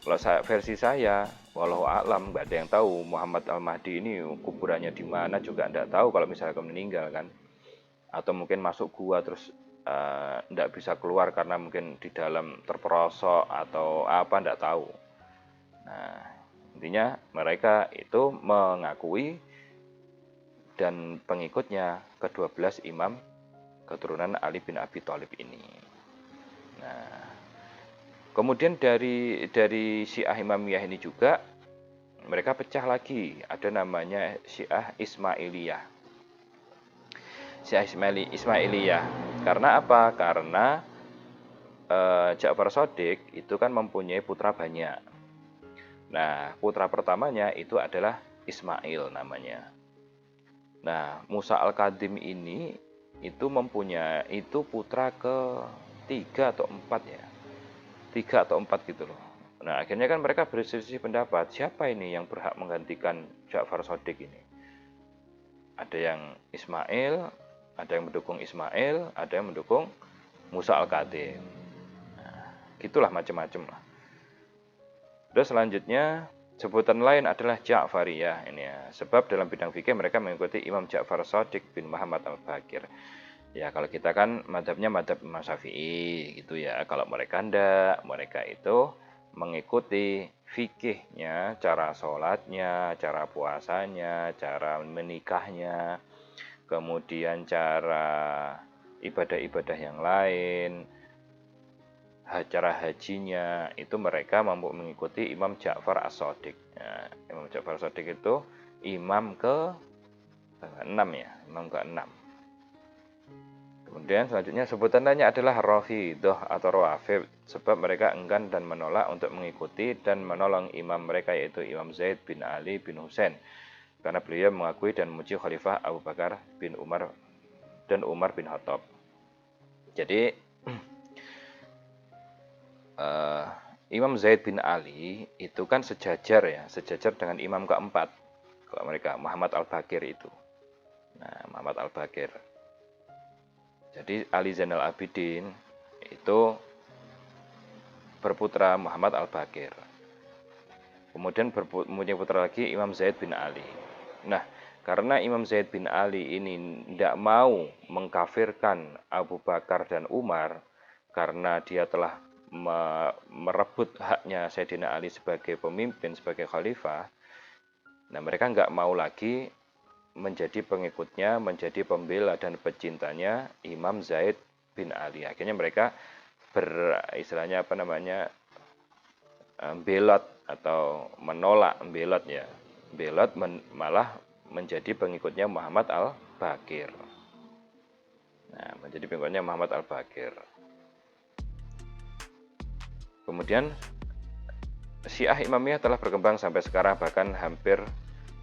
Kalau versi saya, walau a'lam, nggak ada yang tahu Muhammad Al-Mahdi ini kuburannya di mana juga nggak tahu kalau misalnya meninggal kan. Atau mungkin masuk gua terus nggak bisa keluar karena mungkin di dalam terperosok atau apa, nggak tahu. Nah, intinya mereka itu mengakui dan pengikutnya ke-12 imam keturunan Ali bin Abi Thalib ini. Nah, kemudian dari Syiah Imamiyah ini juga mereka pecah lagi, ada namanya Syiah Ismailiyah. Syiah Ismailiyah. Karena apa? Karena Ja'far Shadiq itu kan mempunyai putra banyak. Nah, putra pertamanya itu adalah Ismail namanya. Nah, Musa Al-Kadzim ini itu putra ke-3 atau 4 ya. 3 atau 4 gitu loh. Nah, akhirnya kan mereka berselisih pendapat, siapa ini yang berhak menggantikan Ja'far Shadiq ini? Ada yang Ismail, ada yang mendukung Ismail, ada yang mendukung Musa Al-Kadzim. Nah, gitulah macam-macam lah. Terus selanjutnya sebutan lain adalah Ja'fariyah ini ya. Sebab dalam bidang fikih mereka mengikuti Imam Ja'far Shadiq bin Muhammad Al-Baqir. Ya kalau kita kan madhabnya madhab Imam Syafi'i gitu ya. Kalau mereka enggak, mereka itu mengikuti fikihnya, cara sholatnya, cara puasanya, cara menikahnya, kemudian cara ibadah-ibadah yang lain, cara hajinya, itu mereka mampu mengikuti Imam Ja'far As-Shadiq. Ya, Imam Ja'far As-Shadiq itu imam ke-6 ya, imam ke-6. Kemudian selanjutnya sebutan lainnya adalah Rafidhah atau Rawafid, sebab mereka enggan dan menolak untuk mengikuti dan menolong imam mereka yaitu Imam Zaid bin Ali bin Husain, karena beliau mengakui dan memuji Khalifah Abu Bakar bin Umar dan Umar bin Khattab. Jadi Imam Zaid bin Ali itu kan sejajar dengan imam keempat kalau mereka, Muhammad Al-Baqir itu. Nah, Muhammad Al-Baqir. Jadi Ali Zainal Abidin itu berputra Muhammad Al-Baqir. Kemudian mempunyai putra lagi Imam Zaid bin Ali. Nah, karena Imam Zaid bin Ali ini tidak mau mengkafirkan Abu Bakar dan Umar karena dia telah merebut haknya Sayyidina Ali sebagai pemimpin, sebagai khalifah. Nah, mereka nggak mau lagi menjadi pengikutnya, menjadi pembela dan pecintanya Imam Zaid bin Ali. Akhirnya mereka belot atau menolak, belot malah menjadi pengikutnya Muhammad Al-Baqir. Nah, menjadi pengikutnya Muhammad Al-Baqir. Kemudian Syiah Imamiyah telah berkembang sampai sekarang, bahkan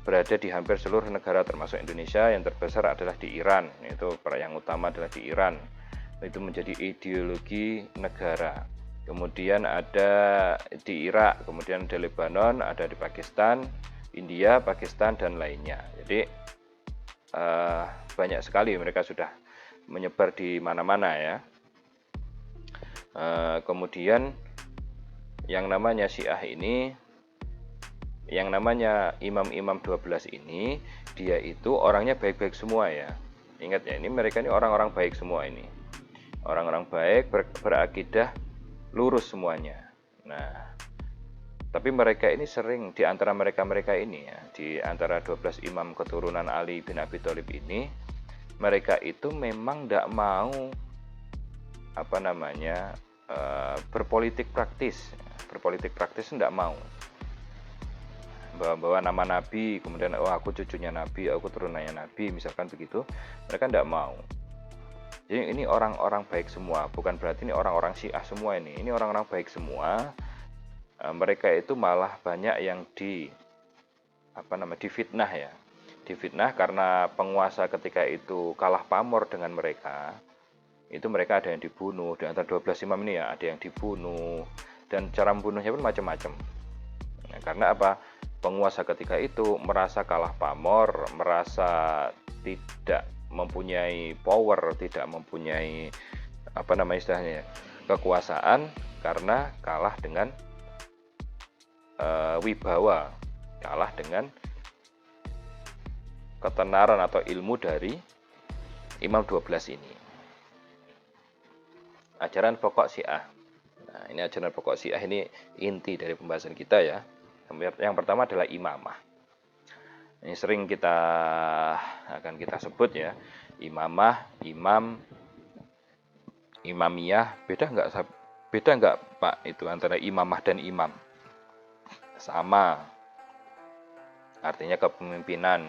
berada di hampir seluruh negara termasuk Indonesia. Yang terbesar adalah di Iran, yaitu yang utama adalah di Iran. Itu menjadi ideologi negara. Kemudian ada di Irak, kemudian di Lebanon, ada di Pakistan, India, Pakistan dan lainnya. Jadi banyak sekali mereka sudah menyebar di mana-mana ya. Kemudian yang namanya Syiah ini, yang namanya imam-imam 12 ini, dia itu orangnya baik-baik semua ya. Ingat ya, ini mereka ini orang-orang baik semua ini. Orang-orang baik, berakidah lurus semuanya. Nah, tapi mereka ini sering, di antara mereka ini ya, di antara 12 imam keturunan Ali bin Abi Thalib ini, mereka itu memang tidak mau berpolitik praktis. Berpolitik praktis tidak mau. Bawa-bawa nama Nabi, kemudian aku cucunya Nabi, aku turunannya Nabi, misalkan begitu. Mereka tidak mau. Jadi ini orang-orang baik semua, bukan berarti ini orang-orang Syiah semua ini. Ini orang-orang baik semua. Mereka itu malah banyak yang difitnah ya. Difitnah karena penguasa ketika itu kalah pamor dengan mereka. Itu mereka ada yang dibunuh, di antara 12 imam ini ya, ada yang dibunuh, dan cara membunuhnya pun macam-macam. Nah, karena apa? Penguasa ketika itu merasa kalah pamor, merasa tidak mempunyai power, tidak mempunyai istilahnya kekuasaan, karena kalah dengan wibawa, kalah dengan ketenaran atau ilmu dari imam 12 ini. Ajaran pokok Syiah. Nah, ini ajaran pokok Syiah, ini inti dari pembahasan kita ya. Yang pertama adalah imamah. Ini sering akan kita sebut ya. Imamah, imam, imamiyah. Beda nggak Pak itu antara imamah dan imam? Sama. Artinya kepemimpinan.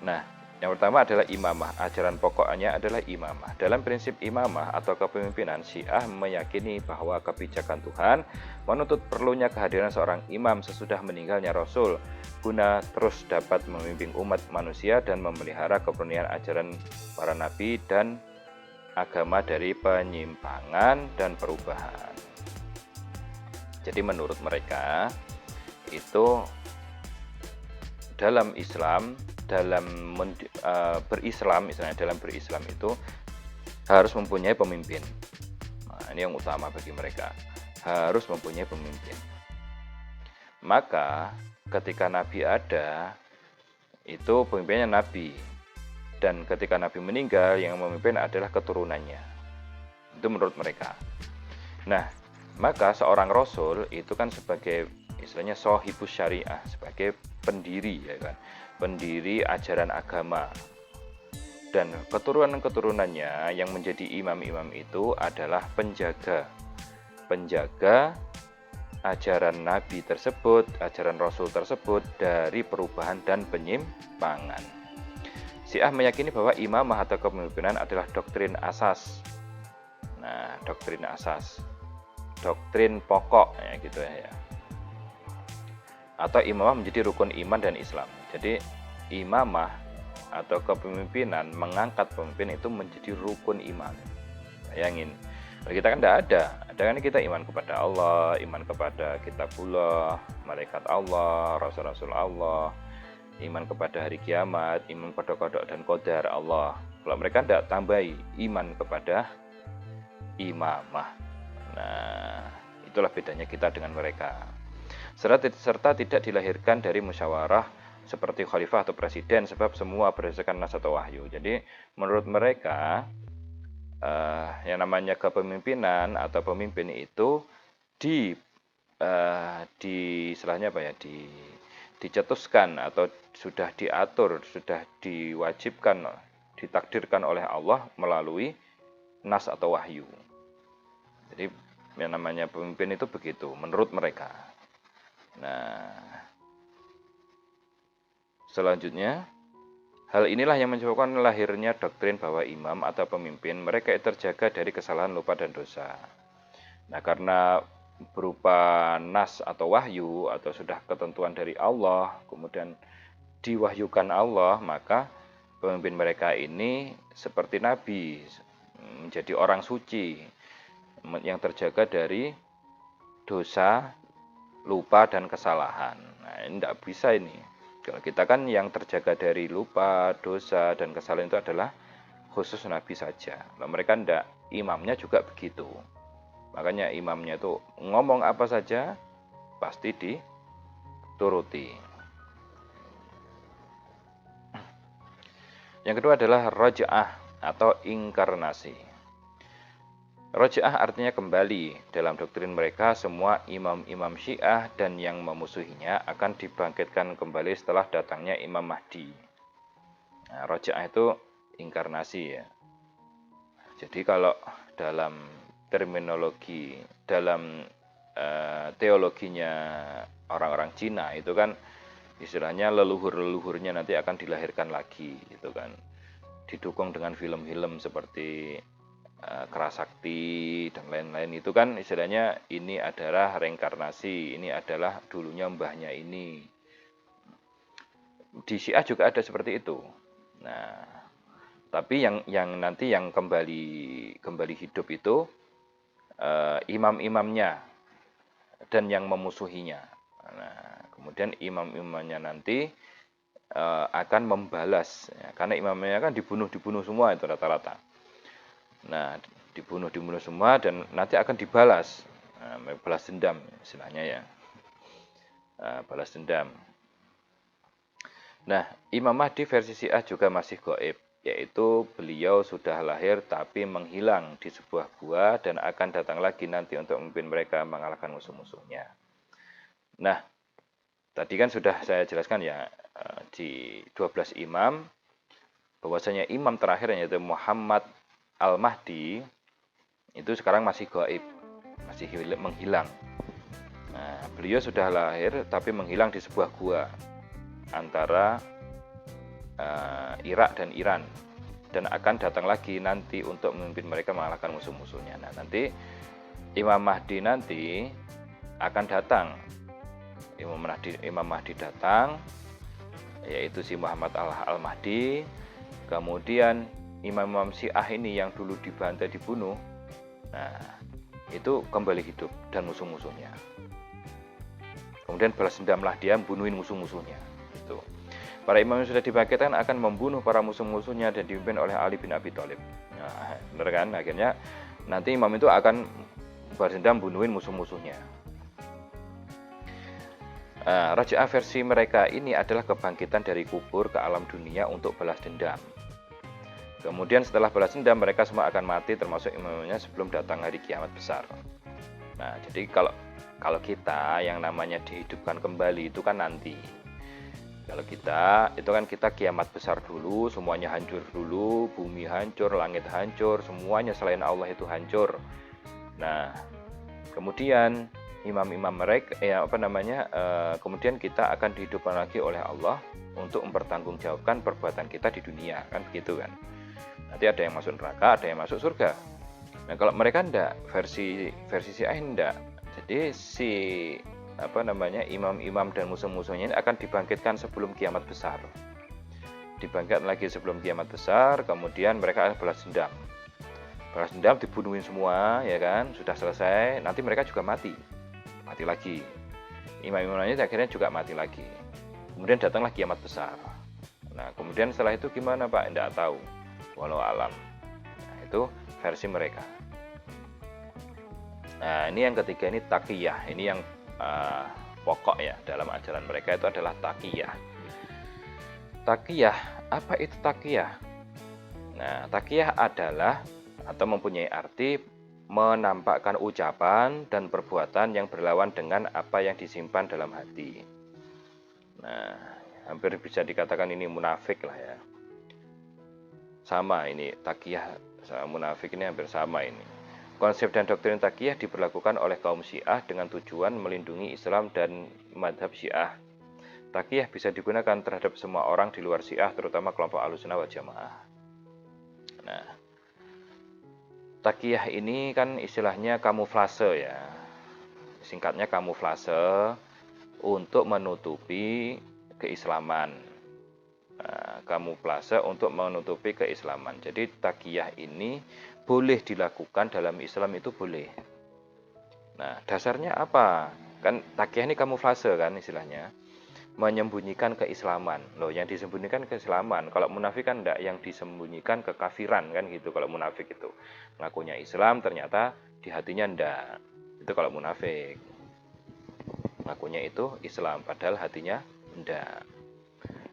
Nah, yang pertama adalah imamah. Ajaran pokoknya adalah imamah. Dalam prinsip imamah atau kepemimpinan, Syiah meyakini bahwa kebijakan Tuhan menuntut perlunya kehadiran seorang imam sesudah meninggalnya Rasul, guna terus dapat memimpin umat manusia dan memelihara kemurnian ajaran para nabi dan agama dari penyimpangan dan perubahan. Jadi menurut mereka itu dalam Islam, berislam, misalnya dalam berislam itu harus mempunyai pemimpin. Nah, ini yang utama bagi mereka, harus mempunyai pemimpin. Maka ketika Nabi ada, itu pemimpinnya Nabi, dan ketika Nabi meninggal, yang memimpin adalah keturunannya. Itu menurut mereka. Nah, maka seorang Rasul itu kan sebagai istilahnya sohibus syariah, sebagai pendiri ya kan, pendiri ajaran agama, dan keturunan-keturunannya yang menjadi imam-imam itu adalah penjaga ajaran Nabi tersebut, ajaran Rasul tersebut dari perubahan dan penyimpangan. Syiah meyakini bahwa imamah atau kepemimpinan adalah doktrin asas. Nah, doktrin asas, doktrin pokok ya gitu ya. Atau imamah menjadi rukun iman dan Islam. Jadi imamah atau kepemimpinan, mengangkat pemimpin itu menjadi rukun iman. Bayangin, kita kan tidak ada kan kita iman kepada Allah, iman kepada kitabullah, malaikat Allah, rasul-rasul Allah, iman kepada hari kiamat, iman pada qada dan qadar Allah. Kalau mereka tidak tambahi iman kepada imamah. Nah, itulah bedanya kita dengan mereka. Serta tidak dilahirkan dari musyawarah seperti khalifah atau presiden, sebab semua berdasarkan nas atau wahyu. Jadi menurut mereka yang namanya kepemimpinan atau pemimpin itu dicetuskan atau sudah diatur, sudah diwajibkan, ditakdirkan oleh Allah melalui nas atau wahyu. Jadi yang namanya pemimpin itu begitu menurut mereka. Nah, selanjutnya, hal inilah yang menyebabkan lahirnya doktrin bahwa imam atau pemimpin mereka terjaga dari kesalahan, lupa, dan dosa. Nah, karena berupa nas atau wahyu atau sudah ketentuan dari Allah, kemudian diwahyukan Allah, maka pemimpin mereka ini seperti Nabi, menjadi orang suci yang terjaga dari dosa, lupa, dan kesalahan. Nah, ini tidak bisa ini. Kalau kita kan yang terjaga dari lupa, dosa, dan kesalahan itu adalah khusus Nabi saja. Nah, mereka tidak, imamnya juga begitu. Makanya imamnya itu ngomong apa saja pasti dituruti. Yang kedua adalah raja'ah atau inkarnasi. Raja'ah artinya kembali. Dalam doktrin mereka, semua imam-imam Syiah dan yang memusuhinya akan dibangkitkan kembali setelah datangnya Imam Mahdi. Nah, raja'ah itu inkarnasi ya. Jadi kalau dalam terminologi dalam teologinya orang-orang Cina itu kan istilahnya leluhur-leluhurnya nanti akan dilahirkan lagi gitu kan. Didukung dengan film-film seperti Kerasakti dan lain-lain itu kan istilahnya ini adalah reinkarnasi, ini adalah dulunya mbahnya ini. Di Syiah juga ada seperti itu. Nah, tapi yang nanti yang kembali hidup itu imam-imamnya dan yang memusuhinya. Nah, kemudian imam-imamnya nanti akan membalas, ya, karena imamnya kan dibunuh semua itu rata-rata. Nah, dibunuh semua dan nanti akan dibalas, balas dendam istilahnya ya, balas dendam. Nah, Imam Mahdi versi Syiah juga masih gaib, yaitu beliau sudah lahir tapi menghilang di sebuah gua dan akan datang lagi nanti untuk memimpin mereka mengalahkan musuh-musuhnya. Nah, tadi kan sudah saya jelaskan ya di 12 imam, bahwasanya imam terakhir yaitu Muhammad Al-Mahdi itu sekarang masih gaib, masih menghilang. Nah, beliau sudah lahir tapi menghilang di sebuah gua antara Irak dan Iran dan akan datang lagi nanti untuk memimpin mereka mengalahkan musuh-musuhnya. Nah, nanti Imam Mahdi nanti akan datang. Imam Mahdi datang, yaitu si Muhammad Al-Mahdi. Kemudian imam-imam Syiah ini yang dulu dibantai dibunuh, nah itu kembali hidup dan musuh-musuhnya. Kemudian balas dendamlah dia bunuhin musuh-musuhnya. Itu. Para imam yang sudah dibangkitkan akan membunuh para musuh-musuhnya dan dipimpin oleh Ali bin Abi Thalib. Nah, benar kan? Akhirnya nanti imam itu akan balas dendam bunuhin musuh-musuhnya. Raja'a versi mereka ini adalah kebangkitan dari kubur ke alam dunia untuk balas dendam. Kemudian setelah balas dendam mereka semua akan mati termasuk imamnya sebelum datang hari kiamat besar. Nah, jadi kalau kita yang namanya dihidupkan kembali itu kan nanti. Kalau kita itu kan kita kiamat besar dulu, semuanya hancur dulu, bumi hancur, langit hancur, semuanya selain Allah itu hancur. Nah, kemudian imam-imam mereka kemudian kita akan dihidupkan lagi oleh Allah untuk mempertanggungjawabkan perbuatan kita di dunia, kan begitu kan. Nanti ada yang masuk neraka, ada yang masuk surga. Nah, kalau mereka enggak, versi Syiah enggak. Jadi imam-imam dan musuh-musuhnya ini akan dibangkitkan sebelum kiamat besar. Dibangkitkan lagi sebelum kiamat besar, kemudian mereka akan balas dendam. Balas dendam dibunuhin semua, ya kan? Sudah selesai, nanti mereka juga mati lagi. Imam-imamnya akhirnya juga mati lagi. Kemudian datanglah kiamat besar. Nah, kemudian setelah itu gimana, Pak? Enggak tahu. Walau alam. Nah, itu versi mereka. Nah, ini yang ketiga, ini taqiyah. Ini yang pokok ya dalam ajaran mereka itu adalah taqiyah. Taqiyah, apa itu taqiyah? Nah, taqiyah adalah atau mempunyai arti menampakkan ucapan dan perbuatan yang berlawan dengan apa yang disimpan dalam hati. Nah, hampir bisa dikatakan ini munafik lah ya. Sama ini taqiyah sama munafik ini hampir sama ini. Konsep dan doktrin taqiyah diberlakukan oleh kaum Syiah dengan tujuan melindungi Islam dan madhab Syiah. Taqiyah bisa digunakan terhadap semua orang di luar Syiah, terutama kelompok Ahlussunnah wal Jamaah. Nah, taqiyah ini kan istilahnya kamuflase ya. Singkatnya kamuflase untuk menutupi keislaman. Kamuflase untuk menutupi keislaman. Jadi taqiyah ini boleh dilakukan dalam Islam, itu boleh. Nah, dasarnya apa? Kan taqiyah ini kamuflase kan istilahnya. Menyembunyikan keislaman. Loh, yang disembunyikan keislaman. Kalau munafik kan enggak, yang disembunyikan kekafiran kan gitu kalau munafik itu. Ngakunya Islam ternyata di hatinya enggak. Itu kalau munafik. Ngakunya itu Islam padahal hatinya enggak.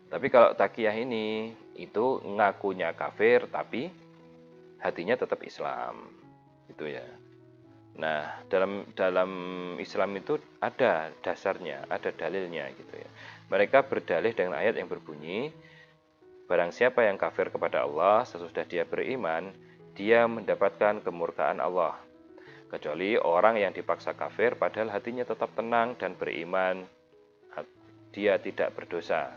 Tapi kalau taqiyah ini itu ngakunya kafir tapi hatinya tetap Islam. Gitu ya. Nah, dalam Islam itu ada dasarnya, ada dalilnya gitu ya. Mereka berdalih dengan ayat yang berbunyi, barang siapa yang kafir kepada Allah sesudah dia beriman, dia mendapatkan kemurkaan Allah. Kecuali orang yang dipaksa kafir padahal hatinya tetap tenang dan beriman, dia tidak berdosa.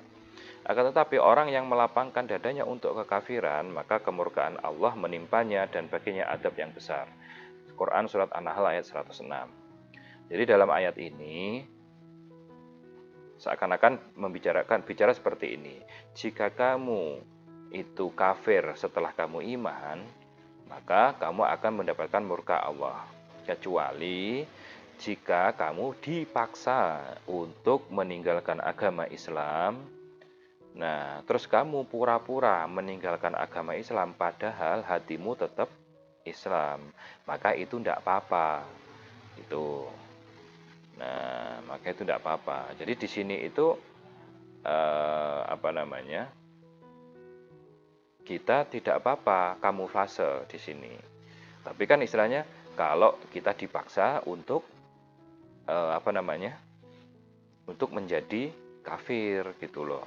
Akan tetapi orang yang melapangkan dadanya untuk kekafiran, maka kemurkaan Allah menimpanya dan baginya adab yang besar. Quran Surat An-Nahl ayat 106. Jadi dalam ayat ini seakan-akan bicara seperti ini. Jika kamu itu kafir setelah kamu iman, maka kamu akan mendapatkan murka Allah. Kecuali jika kamu dipaksa untuk meninggalkan agama Islam, nah terus kamu pura-pura meninggalkan agama Islam padahal hatimu tetap Islam, maka itu tidak apa-apa. Itu. Nah, maka itu tidak apa-apa. Jadi di sini itu kita tidak apa-apa kamuflase di sini. Tapi kan istilahnya kalau kita dipaksa untuk untuk menjadi kafir gitu loh.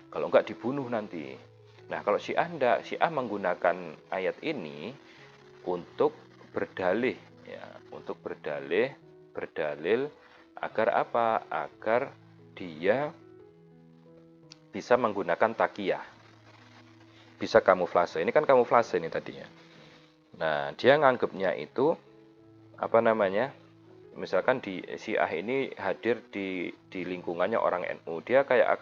Kalau enggak dibunuh nanti. Nah, kalau Syiah enggak, Syiah menggunakan ayat ini untuk berdalih ya, untuk berdalil agar apa? Agar dia bisa menggunakan takiyah. Bisa kamuflase. Ini kan kamuflase ini tadinya. Nah, dia nganggapnya itu misalkan di Syiah ini hadir di lingkungannya orang NU. Dia kayak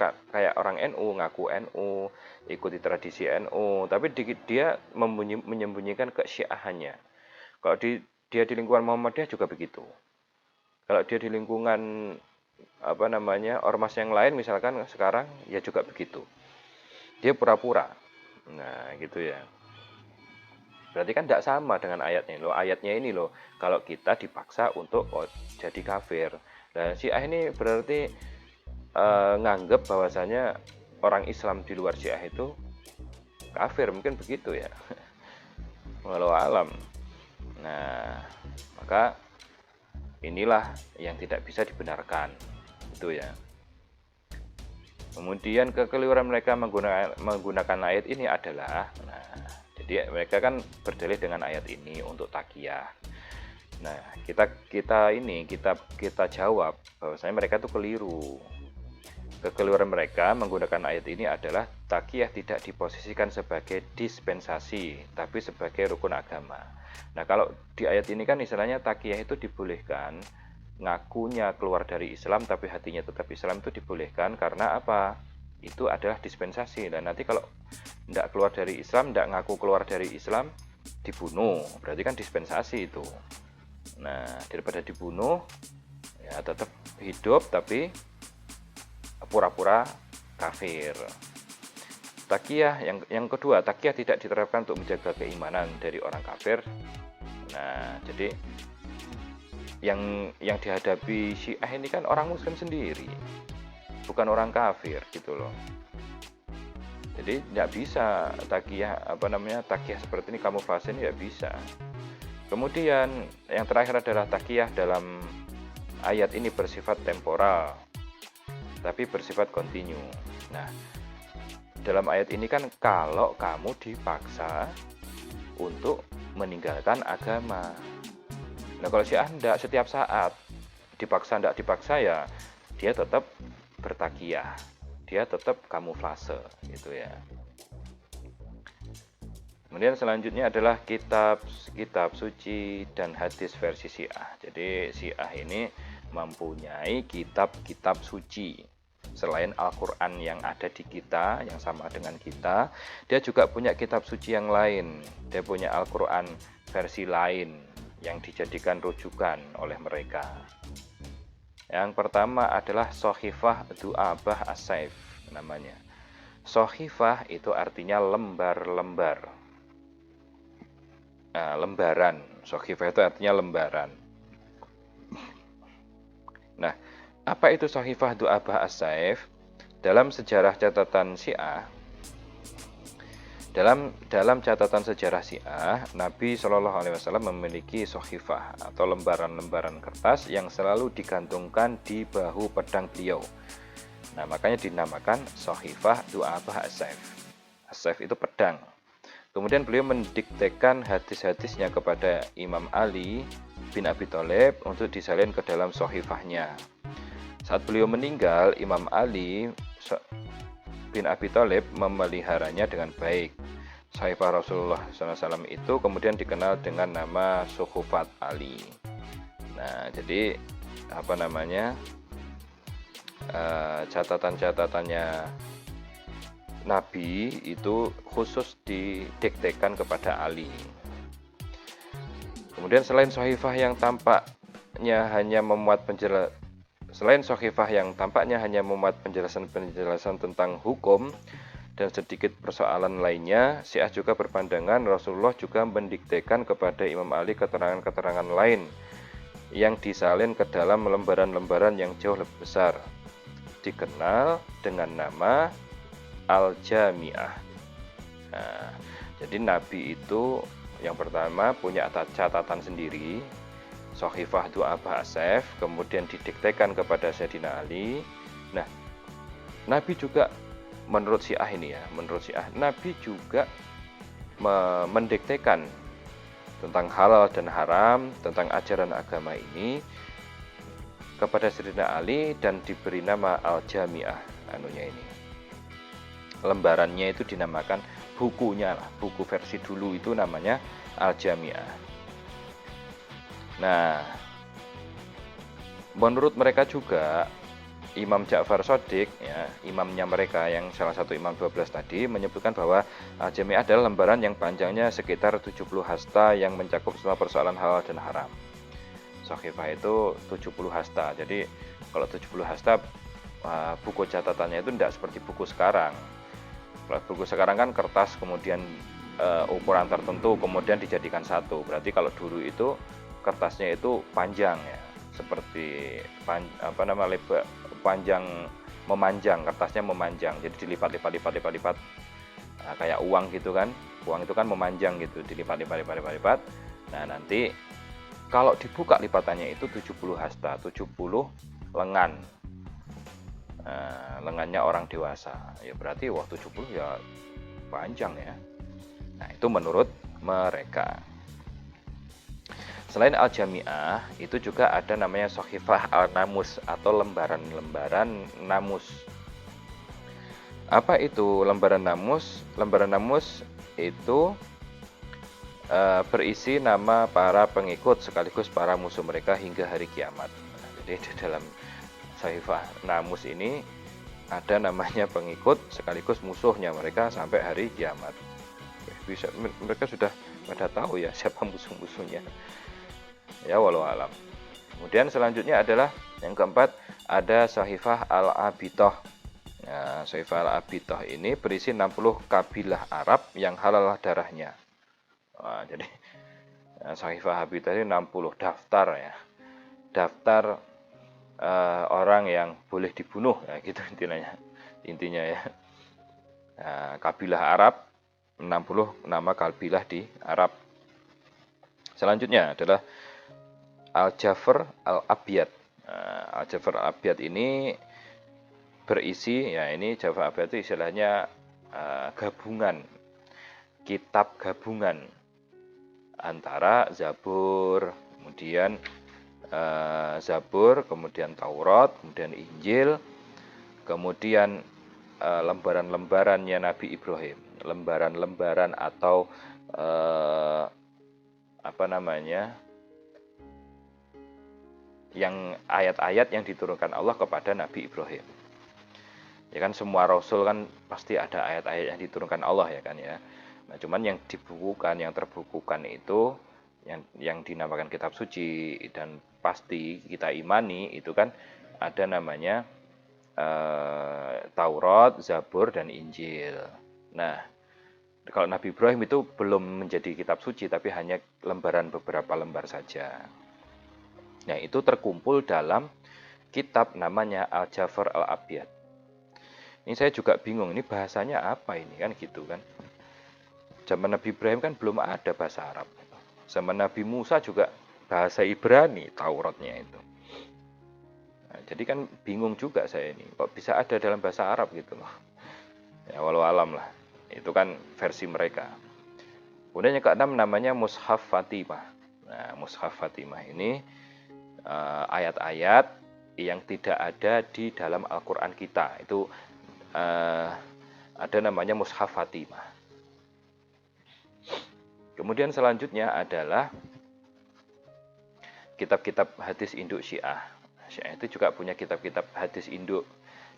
orang NU, ngaku NU, ikuti tradisi NU, tapi dia menyembunyikan kesyiahannya. Kalau dia di lingkungan Muhammadiyah juga begitu. Kalau dia di lingkungan ormas yang lain misalkan sekarang ya juga begitu. Dia pura-pura. Nah, gitu ya. Berarti kan tidak sama dengan ayatnya loh. Ayatnya ini loh, kalau kita dipaksa untuk jadi kafir. Nah, Syiah ini berarti nganggep bahwasanya orang Islam di luar Syiah itu kafir, mungkin begitu ya. Walau alam. Nah, maka inilah yang tidak bisa dibenarkan. Itu ya. Kemudian kekeliruan mereka menggunakan ayat ini adalah, jadi mereka kan berdalih dengan ayat ini untuk takiyah. Nah, kita jawab bahwasanya mereka itu keliru. Kekeliruan mereka menggunakan ayat ini adalah takiyah tidak diposisikan sebagai dispensasi, tapi sebagai rukun agama. Nah, kalau di ayat ini kan istilahnya takiyah itu dibolehkan, ngakunya keluar dari Islam tapi hatinya tetap Islam itu dibolehkan karena apa? Itu adalah dispensasi. Dan nanti kalau tidak keluar dari Islam, tidak ngaku keluar dari Islam, dibunuh. Berarti kan dispensasi itu. Nah, daripada dibunuh, ya tetap hidup tapi pura-pura kafir. Takiyah yang kedua, takiyah tidak diterapkan untuk menjaga keimanan dari orang kafir. Nah, jadi yang dihadapi Syiah ini kan orang Muslim sendiri, bukan orang kafir gitu loh. Jadi tidak bisa takiyah takiyah seperti ini, kamuflase ini tidak bisa. Kemudian yang terakhir adalah takiyah dalam ayat ini bersifat temporal, tapi bersifat kontinu. Nah, dalam ayat ini kan kalau kamu dipaksa untuk meninggalkan agama. Nah, kalau Syiah tidak, setiap saat dipaksa tidak dipaksa ya dia tetap bertakiyah, dia tetap kamuflase gitu ya. Kemudian selanjutnya adalah kitab suci dan hadis versi Syiah. Jadi Syiah ini mempunyai kitab-kitab suci selain Al-Quran yang ada di kita, yang sama dengan kita. Dia juga punya kitab suci yang lain. Dia punya Al-Quran versi lain yang dijadikan rujukan oleh mereka. Yang pertama adalah Sohifah Du'abah As-Saif namanya. Sohifah itu artinya lembar-lembar. Nah, lembaran. Sohifah itu artinya lembaran. Nah, apa itu Sohifah Du'abah As-Saif? Dalam sejarah catatan Syiah, dalam catatan sejarah Syiah, Nabi Shallallahu Alaihi Wasallam memiliki sohifah atau lembaran-lembaran kertas yang selalu digantungkan di bahu pedang beliau. Nah, makanya dinamakan sohifah Du'abah As-Saif. As-Saif itu pedang. Kemudian beliau mendiktekan hadis-hadisnya kepada Imam Ali bin Abi Thalib untuk disalin ke dalam sohifahnya. Saat beliau meninggal, Imam Ali bin Abi Thalib memeliharanya dengan baik. Sohifah Rasulullah SAW itu kemudian dikenal dengan nama Suhufat Ali. Nah, jadi apa namanya, catatan-catatannya Nabi itu khusus didiktekan kepada Ali. Kemudian selain sohifah yang tampaknya hanya memuat penjelasan tentang hukum dan sedikit persoalan lainnya, Syiah juga berpandangan Rasulullah juga mendiktekan kepada Imam Ali keterangan-keterangan lain yang disalin ke dalam lembaran-lembaran yang jauh lebih besar, dikenal dengan nama Al-Jami'ah. Nah, jadi Nabi itu yang pertama punya catatan sendiri, Sohifah Du'a Ba'asef, kemudian didiktekan kepada Sayyidina Ali. Nah, Nabi juga menurut Syiah Nabi juga mendiktekan tentang halal dan haram, tentang ajaran agama ini kepada Sayyidina Ali dan diberi nama Al-Jami'ah ini. Lembarannya itu dinamakan, bukunya lah, buku versi dulu itu namanya Al-Jami'ah. Nah, menurut mereka juga Imam Ja'far Shadiq, ya, imamnya mereka yang salah satu imam 12 tadi, menyebutkan bahwa Al-Jami'ah adalah lembaran yang panjangnya sekitar 70 hasta yang mencakup semua persoalan halal dan haram. Sohifah itu 70 hasta. Jadi kalau 70 hasta, buku catatannya itu tidak seperti buku sekarang. Kalau buku sekarang kan kertas, kemudian ukuran tertentu, kemudian dijadikan satu. Berarti kalau dulu itu kertasnya itu panjang, ya, seperti panjang memanjang, kertasnya memanjang, jadi dilipat, nah, kayak uang gitu kan, uang itu kan memanjang gitu, dilipat. Nah, nanti kalau dibuka lipatannya itu 70 hasta, 70 lengan. Nah, lengannya orang dewasa, ya berarti 70 ya panjang ya. Nah, itu menurut mereka. Selain Al-Jami'ah, itu juga ada namanya Sohifah Al-Namus atau lembaran-lembaran namus. Apa itu lembaran namus? Lembaran namus itu berisi nama para pengikut sekaligus para musuh mereka hingga hari kiamat. Nah, jadi di dalam Sohifah Namus ini ada namanya pengikut sekaligus musuhnya mereka sampai hari kiamat. Mereka sudah pada tahu ya siapa musuh-musuhnya. Ya, walau alam. Kemudian selanjutnya adalah yang keempat, ada Sohifah Al-Abithah. Nah, Sohifah Al-Abithah ini berisi 60 kabilah Arab yang halal darahnya. Nah, jadi Sohifah Al-Abithah ini 60 daftar ya. Daftar orang yang boleh dibunuh, ya gitu intinya ya. Nah, kabilah Arab, 60 nama kabilah di Arab. Selanjutnya adalah Al-Jafr Al-Abyad. Al-Jafr Al-Abyad ini berisi, ya ini Jafar Abyad itu istilahnya gabungan, kitab gabungan antara Zabur, kemudian kemudian Taurat, kemudian Injil, kemudian lembaran-lembarannya Nabi Ibrahim, lembaran-lembaran atau yang ayat-ayat yang diturunkan Allah kepada Nabi Ibrahim. Ya kan, semua rasul kan pasti ada ayat-ayat yang diturunkan Allah ya kan ya. Nah, cuman yang dibukukan, yang terbukukan itu yang dinamakan kitab suci dan pasti kita imani itu kan ada namanya Taurat, Zabur dan Injil. Nah, kalau Nabi Ibrahim itu belum menjadi kitab suci tapi hanya beberapa lembar saja. Nah, itu terkumpul dalam kitab namanya Al-Jafr Al-Abyad. Ini saya juga bingung, ini bahasanya apa ini kan gitu kan. Zaman Nabi Ibrahim kan belum ada bahasa Arab. Zaman Nabi Musa juga bahasa Ibrani Tauratnya itu. Nah, jadi kan bingung juga saya ini, kok bisa ada dalam bahasa Arab gitu loh. Ya walau alam lah, itu kan versi mereka. Kemudian yang keenam namanya Mushaf Fatimah. Nah, Mushaf Fatimah ini ayat-ayat yang tidak ada di dalam Al-Quran kita. Itu ada namanya Mushaf Fatimah. Kemudian selanjutnya adalah kitab-kitab hadis induk Syiah. Syiah itu juga punya kitab-kitab hadis induk.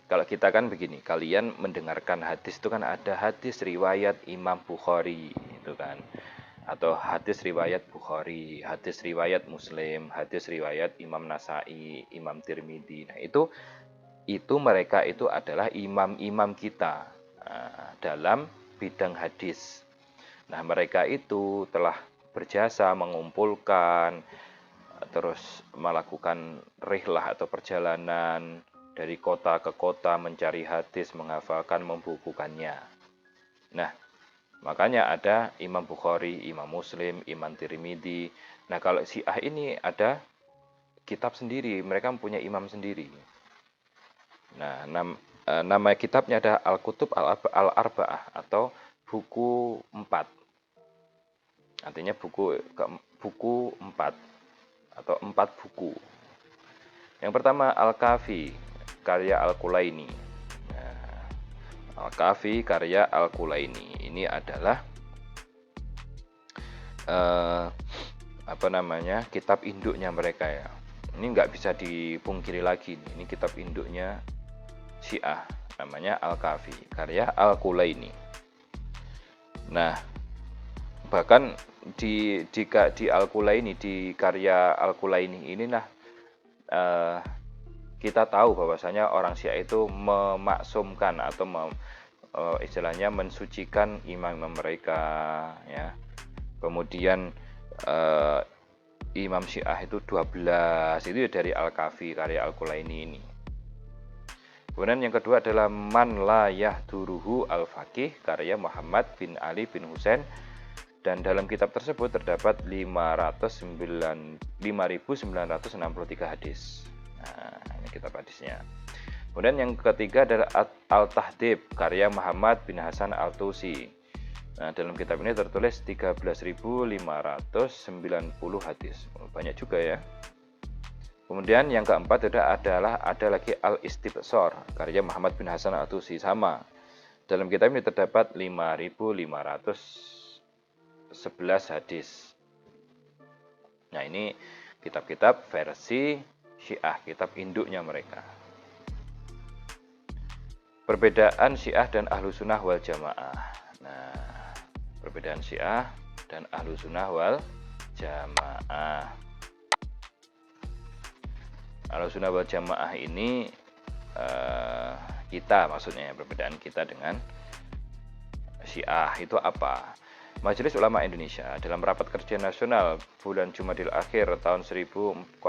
Kalau kita kan begini, kalian mendengarkan hadis itu kan ada hadis riwayat Imam Bukhari, itu kan. Atau hadis riwayat Bukhari, hadis riwayat Muslim, hadis riwayat Imam Nasai, Imam Tirmidzi. Nah, itu mereka itu adalah imam-imam kita dalam bidang hadis. Nah, mereka itu telah berjasa mengumpulkan, terus melakukan rihlah atau perjalanan dari kota ke kota mencari hadis, menghafalkan, membukukannya. Nah, makanya ada Imam Bukhari, Imam Muslim, Imam Tirmidzi. Nah, kalau Syiah ini ada kitab sendiri, mereka mempunyai imam sendiri. Nah, nama kitabnya ada Al-Kutub Al-Arba'ah atau buku 4. Artinya buku 4 atau 4 buku. Yang pertama Al-Kafi karya Al-Kulaini. Al-Kafi karya Al-Kulaini ini adalah kitab induknya mereka ya. Ini nggak bisa dipungkiri lagi. Ini kitab induknya Syiah, namanya Al-Kafi karya Al-Kulaini. Nah, bahkan di Al-Kulaini, di karya Al-Kulaini inilah kita tahu bahwasanya orang Syiah itu memaksumkan atau istilahnya mensucikan imam mereka ya. Kemudian imam Syiah itu 12 itu dari Al-Kafi karya Al-Kulaini ini. Kemudian yang kedua adalah Man La Yahduruhu Al-Faqih karya Muhammad bin Ali bin Husain, dan dalam kitab tersebut terdapat 5.963 hadis. Nah, ini kitab hadisnya. Kemudian yang ketiga adalah Al-Tahdhib karya Muhammad bin Hasan Al-Tusi. Nah, dalam kitab ini tertulis 13.590 hadis. Banyak juga ya. Kemudian yang keempat ada lagi Al-Istibsar karya Muhammad bin Hasan Al-Tusi, sama. Dalam kitab ini terdapat 5.511 hadis. Nah, ini kitab-kitab versi Syiah, kitab induknya mereka. Perbedaan Syiah dan Ahlussunnah wal Jamaah. Nah, perbedaan Syiah dan Ahlussunnah wal Jamaah. Ahlussunnah wal Jamaah ini kita, maksudnya perbedaan kita dengan Syiah itu apa? Majelis Ulama Indonesia dalam rapat kerja nasional bulan Jumadil Akhir tahun 1404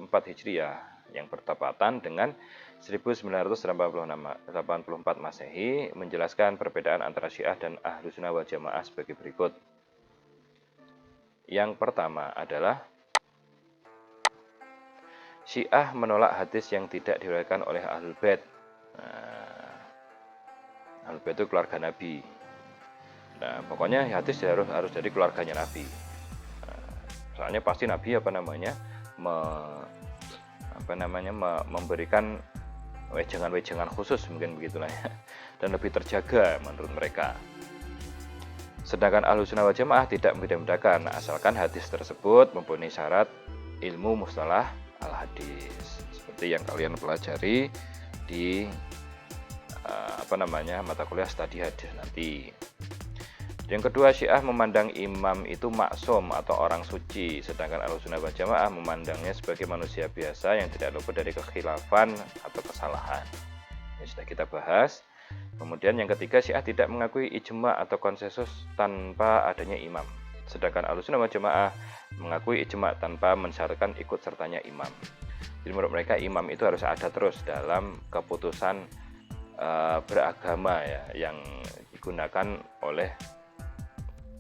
Hijriah yang bertepatan dengan 1984 Masehi menjelaskan perbedaan antara Syiah dan Ahlussunnah wal Jamaah sebagai berikut. Yang pertama adalah Syiah menolak hadis yang tidak diriwayatkan oleh Ahlul Bait. Ahlul Bait itu keluarga Nabi. Nah, pokoknya hadis harus dari keluarganya Nabi. Soalnya pasti Nabi memberikan wejangan-wejangan khusus, mungkin begitulah ya, dan lebih terjaga menurut mereka. Sedangkan Ahlussunnah wal Jamaah tidak membeda-bedakan asalkan hadis tersebut mempunyai syarat ilmu mustalah al-hadis, seperti yang kalian pelajari di mata kuliah studi hadis nanti. Yang kedua, Syiah memandang imam itu maksum atau orang suci, sedangkan Ahlussunnah wal Jamaah memandangnya sebagai manusia biasa yang tidak luput dari kekhilafan atau kesalahan. Ini sudah kita bahas. Kemudian yang ketiga, Syiah tidak mengakui ijma atau konsensus tanpa adanya imam, sedangkan Ahlussunnah wal Jamaah mengakui ijma tanpa mensyaratkan ikut sertanya imam. Jadi menurut mereka imam itu harus ada terus dalam keputusan beragama ya, yang digunakan oleh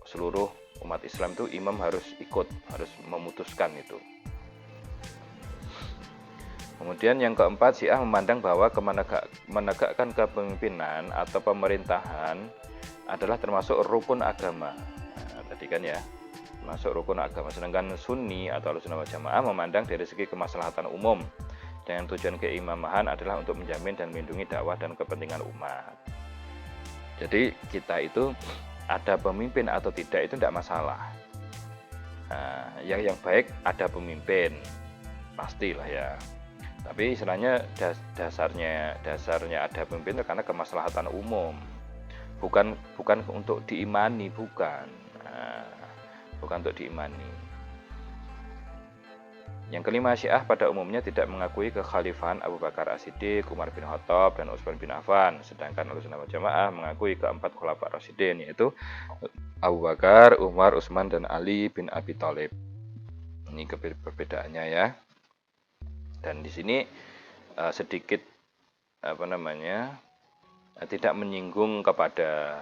seluruh umat Islam. Itu imam harus ikut, harus memutuskan itu. Kemudian yang keempat, Syiah memandang bahwa menegakkan kepemimpinan atau pemerintahan adalah termasuk rukun agama. Nah, tadi kan ya, masuk rukun agama. Sedangkan Sunni atau Ahlussunnah wal Jamaah memandang dari segi kemaslahatan umum dengan tujuan keimamahan adalah untuk menjamin dan melindungi dakwah dan kepentingan umat. Jadi kita itu ada pemimpin atau tidak itu tidak masalah. Nah, yang baik ada pemimpin, pastilah ya. Tapi istilahnya dasarnya ada pemimpin itu karena kemaslahatan umum, bukan untuk diimani, bukan untuk diimani. Yang kelima, Syiah pada umumnya tidak mengakui kekhalifahan Abu Bakar As-Siddiq, Umar bin Khattab, dan Utsman bin Affan. Sedangkan Ahlussunnah wal Jamaah mengakui keempat khulafa Rasyidin, yaitu Abu Bakar, Umar, Utsman, dan Ali bin Abi Thalib. Ini perbedaannya ya. Dan di sini sedikit tidak menyinggung kepada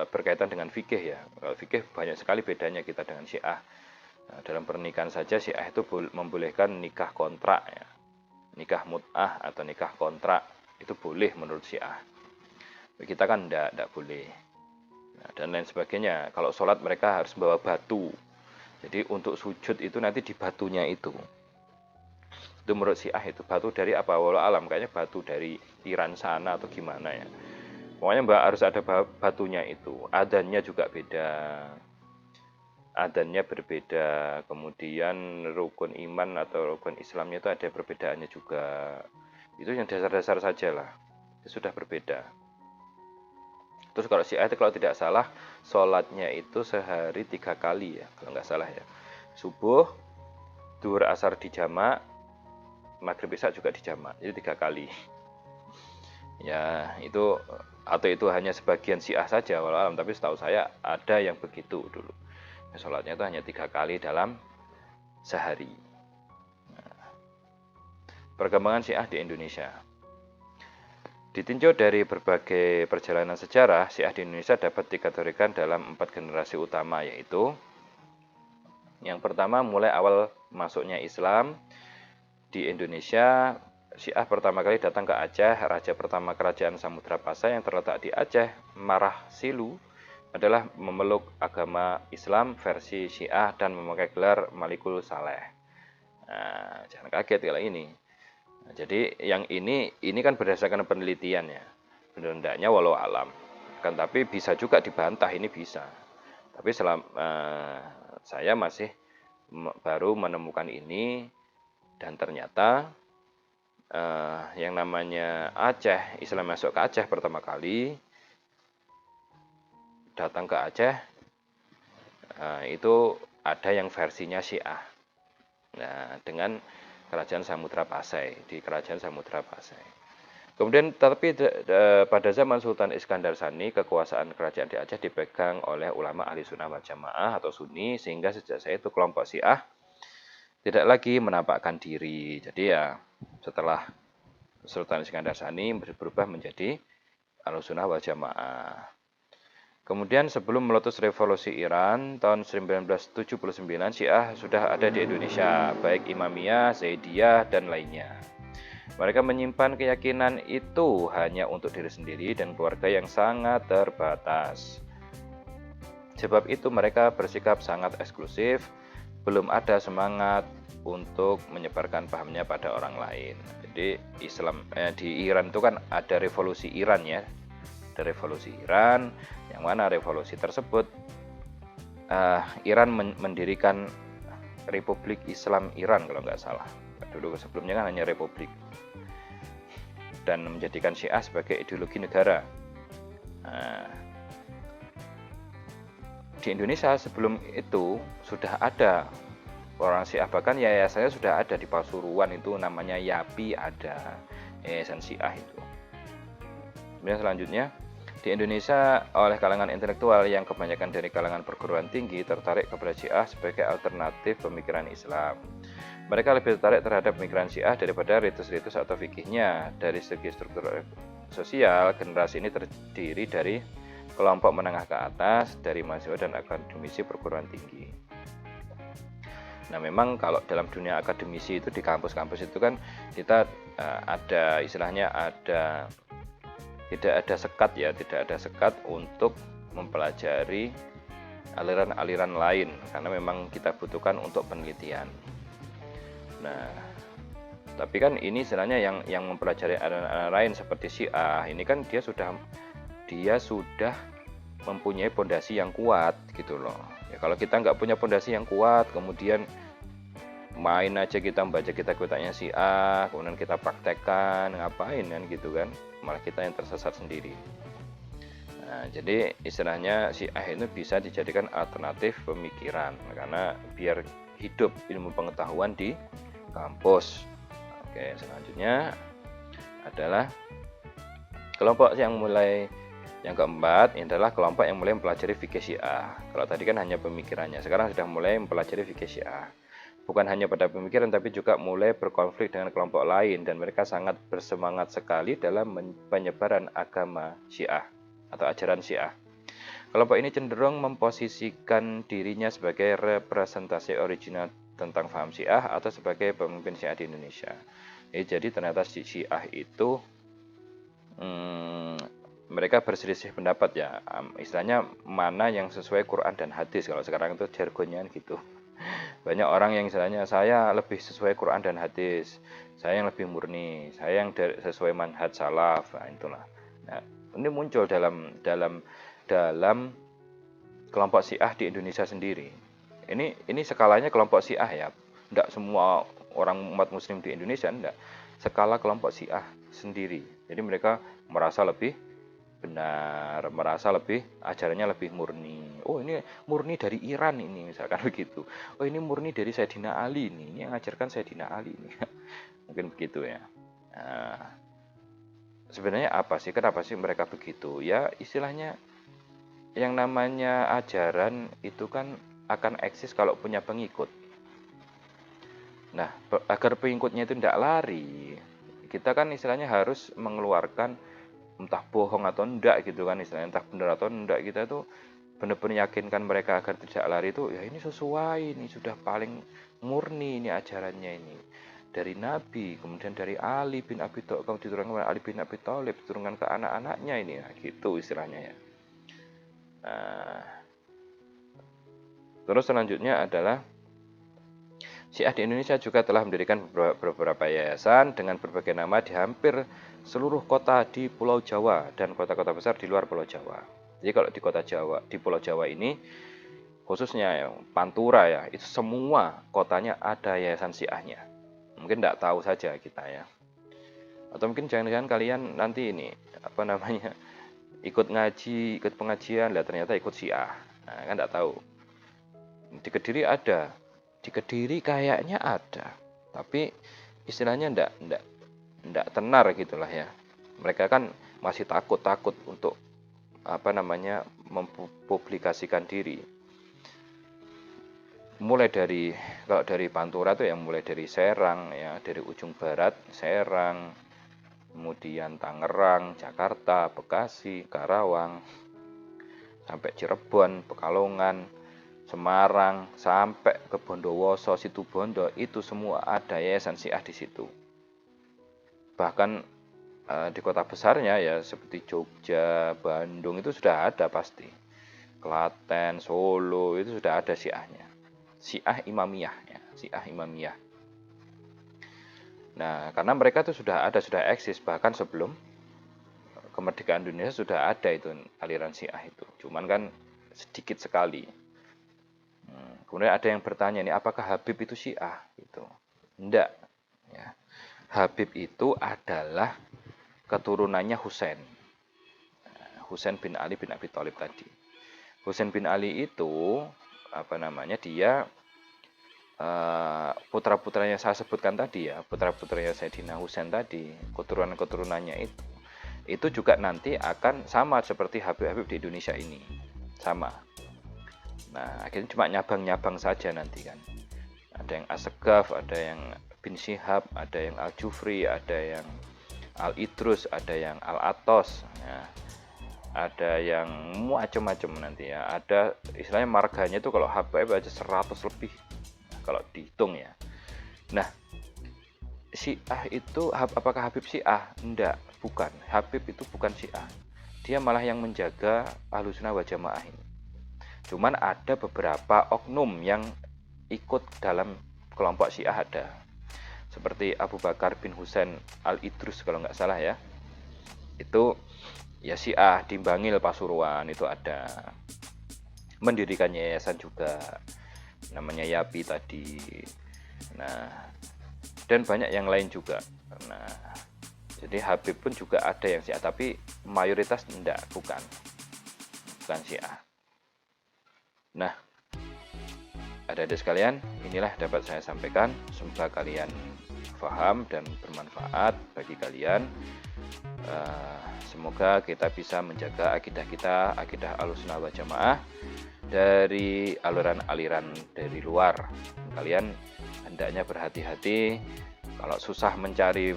berkaitan dengan fikih ya. Kalau fikih banyak sekali bedanya kita dengan Syiah. Nah, dalam pernikahan saja Syiah itu membolehkan nikah kontrak ya. Nikah mut'ah atau nikah kontrak itu boleh menurut Syiah. Kita kan tidak boleh. Nah, dan lain sebagainya. Kalau sholat mereka harus bawa batu. Jadi untuk sujud itu nanti di batunya itu. Itu menurut Syiah itu batu dari apa? Wallahu alam, kayaknya batu dari Iran sana atau gimana ya. Pokoknya harus ada batunya itu. Adzannya juga beda. Adzannya berbeda, kemudian rukun iman atau rukun Islamnya itu ada perbedaannya juga. Itu yang dasar-dasar saja lah, itu sudah berbeda. Terus kalau Syiah itu kalau tidak salah, sholatnya itu sehari 3 kali ya, kalau nggak salah ya. Subuh, duhur, asar dijamak, maghrib isya juga dijamak, jadi 3 kali. Ya itu, atau itu hanya sebagian Syiah saja, walau alam, tapi setahu saya ada yang begitu dulu. Sholatnya itu hanya 3 kali dalam sehari. Perkembangan Syiah di Indonesia. Ditinjau dari berbagai perjalanan sejarah, Syiah di Indonesia dapat dikategorikan dalam 4 generasi utama, yaitu yang pertama, mulai awal masuknya Islam di Indonesia, Syiah pertama kali datang ke Aceh. Raja pertama kerajaan Samudra Pasai yang terletak di Aceh, Marah Silu, adalah memeluk agama Islam versi Syiah dan memakai gelar Malikul Saleh. Nah, jangan kaget kalau ini. Nah, jadi yang ini kan berdasarkan penelitian ya. Benar tidaknya walau alam. Kan tapi bisa juga dibantah, ini bisa. Tapi saya masih baru menemukan ini, dan ternyata yang namanya Aceh, Islam masuk ke Aceh pertama kali, datang ke Aceh, itu ada yang versinya Syiah. Nah, dengan kerajaan Samudra Pasai, di kerajaan Samudra Pasai. Kemudian tapi pada zaman Sultan Iskandar Sani, kekuasaan kerajaan di Aceh dipegang oleh ulama ahli sunnah wal jamaah atau Sunni, sehingga sejak saya itu kelompok Syiah tidak lagi menampakkan diri. Jadi ya setelah Sultan Iskandar Sani berubah menjadi ahli sunnah wal jamaah. Kemudian sebelum meletus revolusi Iran tahun 1979, Syiah sudah ada di Indonesia, baik Imamiyah, Zaidiyah, dan lainnya. Mereka menyimpan keyakinan itu hanya untuk diri sendiri dan keluarga yang sangat terbatas. Sebab itu mereka bersikap sangat eksklusif, belum ada semangat untuk menyebarkan pahamnya pada orang lain. Jadi Islam di Iran itu kan ada revolusi Iran ya. Ada revolusi Iran, yang mana revolusi tersebut Iran mendirikan Republik Islam Iran kalau nggak salah. Dulu sebelumnya kan hanya Republik, dan menjadikan Syiah sebagai ideologi negara. Di Indonesia sebelum itu sudah ada orang Syiah, bahkan yayasannya sudah ada di Pasuruan, itu namanya YAPI, ada yayasan Syiah itu. Kemudian selanjutnya, di Indonesia oleh kalangan intelektual yang kebanyakan dari kalangan perguruan tinggi tertarik kepada Syiah sebagai alternatif pemikiran Islam. Mereka lebih tertarik terhadap pemikiran Syiah daripada ritus-ritus atau fikihnya. Dari segi struktur sosial, generasi ini terdiri dari kelompok menengah ke atas, dari mahasiswa dan akademisi perguruan tinggi. Nah, memang kalau dalam dunia akademisi itu di kampus-kampus itu kan kita ada istilahnya tidak ada sekat untuk mempelajari aliran-aliran lain, karena memang kita butuhkan untuk penelitian. Nah, tapi kan ini istilahnya yang mempelajari aliran lain seperti Syiah, ini kan dia sudah mempunyai pondasi yang kuat gitu loh. Ya kalau kita nggak punya pondasi yang kuat, kemudian main aja kita membaca kitab-kitabnya Syiah, kemudian kita praktekkan, ngapain kan gitu kan, malah kita yang tersesat sendiri. Nah, jadi istilahnya Syiah itu bisa dijadikan alternatif pemikiran, karena biar hidup ilmu pengetahuan di kampus. Oke, selanjutnya adalah kelompok yang keempat, ini adalah kelompok yang mulai mempelajari fikih Syiah. Kalau tadi kan hanya pemikirannya, sekarang sudah mulai mempelajari fikih Syiah. Bukan hanya pada pemikiran, tapi juga mulai berkonflik dengan kelompok lain, dan mereka sangat bersemangat sekali dalam penyebaran agama Syiah atau ajaran Syiah. Kelompok ini cenderung memposisikan dirinya sebagai representasi original tentang paham Syiah atau sebagai pemimpin Syiah di Indonesia. Jadi ternyata Syiah itu mereka berselisih pendapat ya, istilahnya mana yang sesuai Quran dan hadis. Kalau sekarang itu jargonnya gitu. Banyak orang yang istilahnya saya lebih sesuai Quran dan hadis, saya yang lebih murni, saya yang sesuai manhaj salaf. Nah, itulah. Nah, ini muncul dalam kelompok Syiah di Indonesia sendiri. Ini skalanya kelompok Syiah ya. Enggak semua orang umat muslim di Indonesia, enggak. Skala kelompok Syiah sendiri. Jadi mereka merasa lebih benar, merasa lebih ajarannya lebih murni. Oh, ini murni dari Iran ini, misalkan begitu. Oh, ini murni dari Sayyidina Ali ini yang ajarkan Sayyidina Ali ini. Mungkin begitu ya. Nah, sebenarnya apa sih, kenapa sih mereka begitu? Ya, istilahnya yang namanya ajaran itu kan akan eksis kalau punya pengikut. Nah, agar pengikutnya itu tidak lari, kita kan istilahnya harus mengeluarkan entah bohong atau enggak gitu kan, istilahnya entah benar atau enggak, kita tuh benar-benar yakinkan mereka agar tidak lari itu ya ini sesuai, ini sudah paling murni ini ajarannya ini dari Nabi, kemudian dari Ali bin Abi Thalib, diturunkan Ali bin Abi Thalib, diturunkan ke anak-anaknya ini, nah, gitu istilahnya ya. Nah, terus selanjutnya adalah Syiah di Indonesia juga telah mendirikan beberapa yayasan dengan berbagai nama di hampir seluruh kota di Pulau Jawa dan kota-kota besar di luar Pulau Jawa. Jadi kalau di Pulau Jawa ini, khususnya ya, Pantura ya, itu semua kotanya ada yayasan Syiahnya. Mungkin tidak tahu saja kita ya. Atau mungkin jangan-jangan kalian nanti ini, ikut ngaji, ikut pengajian, lihat ternyata ikut Syiah. Nah, kan tidak tahu. Di Kediri ada. Di Kediri kayaknya ada, tapi istilahnya ndak tenar gitulah ya. Mereka kan masih takut untuk mempublikasikan diri. Mulai dari, kalau dari Pantura tuh yang mulai dari Serang ya, dari ujung barat Serang, kemudian Tangerang, Jakarta, Bekasi, Karawang, sampai Cirebon, Pekalongan, Semarang, sampai ke Bondowoso, Situbondo, itu semua ada yayasan Syiah di situ. Bahkan di kota besarnya ya seperti Jogja, Bandung itu sudah ada pasti. Klaten, Solo itu sudah ada Syiahnya. Syiah Imamiyah ya, Syiah Imamiyah. Nah, karena mereka itu sudah eksis bahkan sebelum kemerdekaan Indonesia sudah ada itu aliran Syiah itu. Cuman kan sedikit sekali. Kemudian ada yang bertanya nih, apakah Habib itu Syiah? Gitu. Enggak. Ya. Habib itu adalah keturunannya Husain. Husain bin Ali bin Abi Thalib tadi. Husain bin Ali itu dia putra-putranya saya sebutkan tadi ya, putra-putranya Sayyidina Husain tadi, keturunan-keturunannya itu juga nanti akan sama seperti Habib-Habib di Indonesia ini. Sama. Nah, akhirnya cuma nyabang-nyabang saja nanti kan. Ada yang Assegaf, ada yang bin Syihab, ada yang Al-Jufri, ada yang Al-Idrus, ada yang Al-Atos, ya. Ada yang macam-macam nanti ya. Ada istilahnya marganya itu kalau Habib aja 100 lebih kalau dihitung ya. Nah, Syiah itu apakah Habib Syiah? Enggak, bukan. Habib itu bukan Syiah. Dia malah yang menjaga Ahlussunnah wal Jamaah ini. Cuman ada beberapa oknum yang ikut dalam kelompok Syiah ada. Seperti Abu Bakar bin Husain al-Idrus kalau nggak salah ya. Itu ya Syiah di Bangil Pasuruan itu ada. Mendirikan yayasan juga namanya Yapi tadi. Nah, dan banyak yang lain juga. Nah, jadi Habib pun juga ada yang Syiah, tapi mayoritas enggak, bukan Syiah. Nah, adik-adik sekalian, inilah dapat saya sampaikan. Semoga kalian paham dan bermanfaat bagi kalian. Semoga kita bisa menjaga akidah kita, akidah Ahlussunnah wal Jamaah dari aliran-aliran dari luar. Kalian hendaknya berhati-hati kalau susah mencari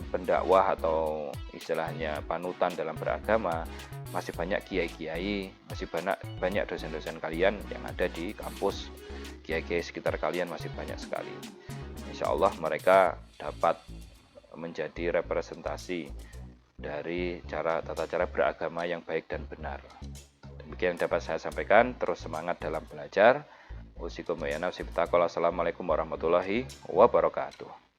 pendakwah atau istilahnya panutan dalam beragama. Masih banyak kiai-kiai, masih banyak dosen-dosen kalian yang ada di kampus. Kiai-kiai sekitar kalian masih banyak sekali. Insya Allah mereka dapat menjadi representasi dari tata cara beragama yang baik dan benar. Demikian dapat saya sampaikan. Terus semangat dalam belajar. Assalamualaikum warahmatullahi wabarakatuh.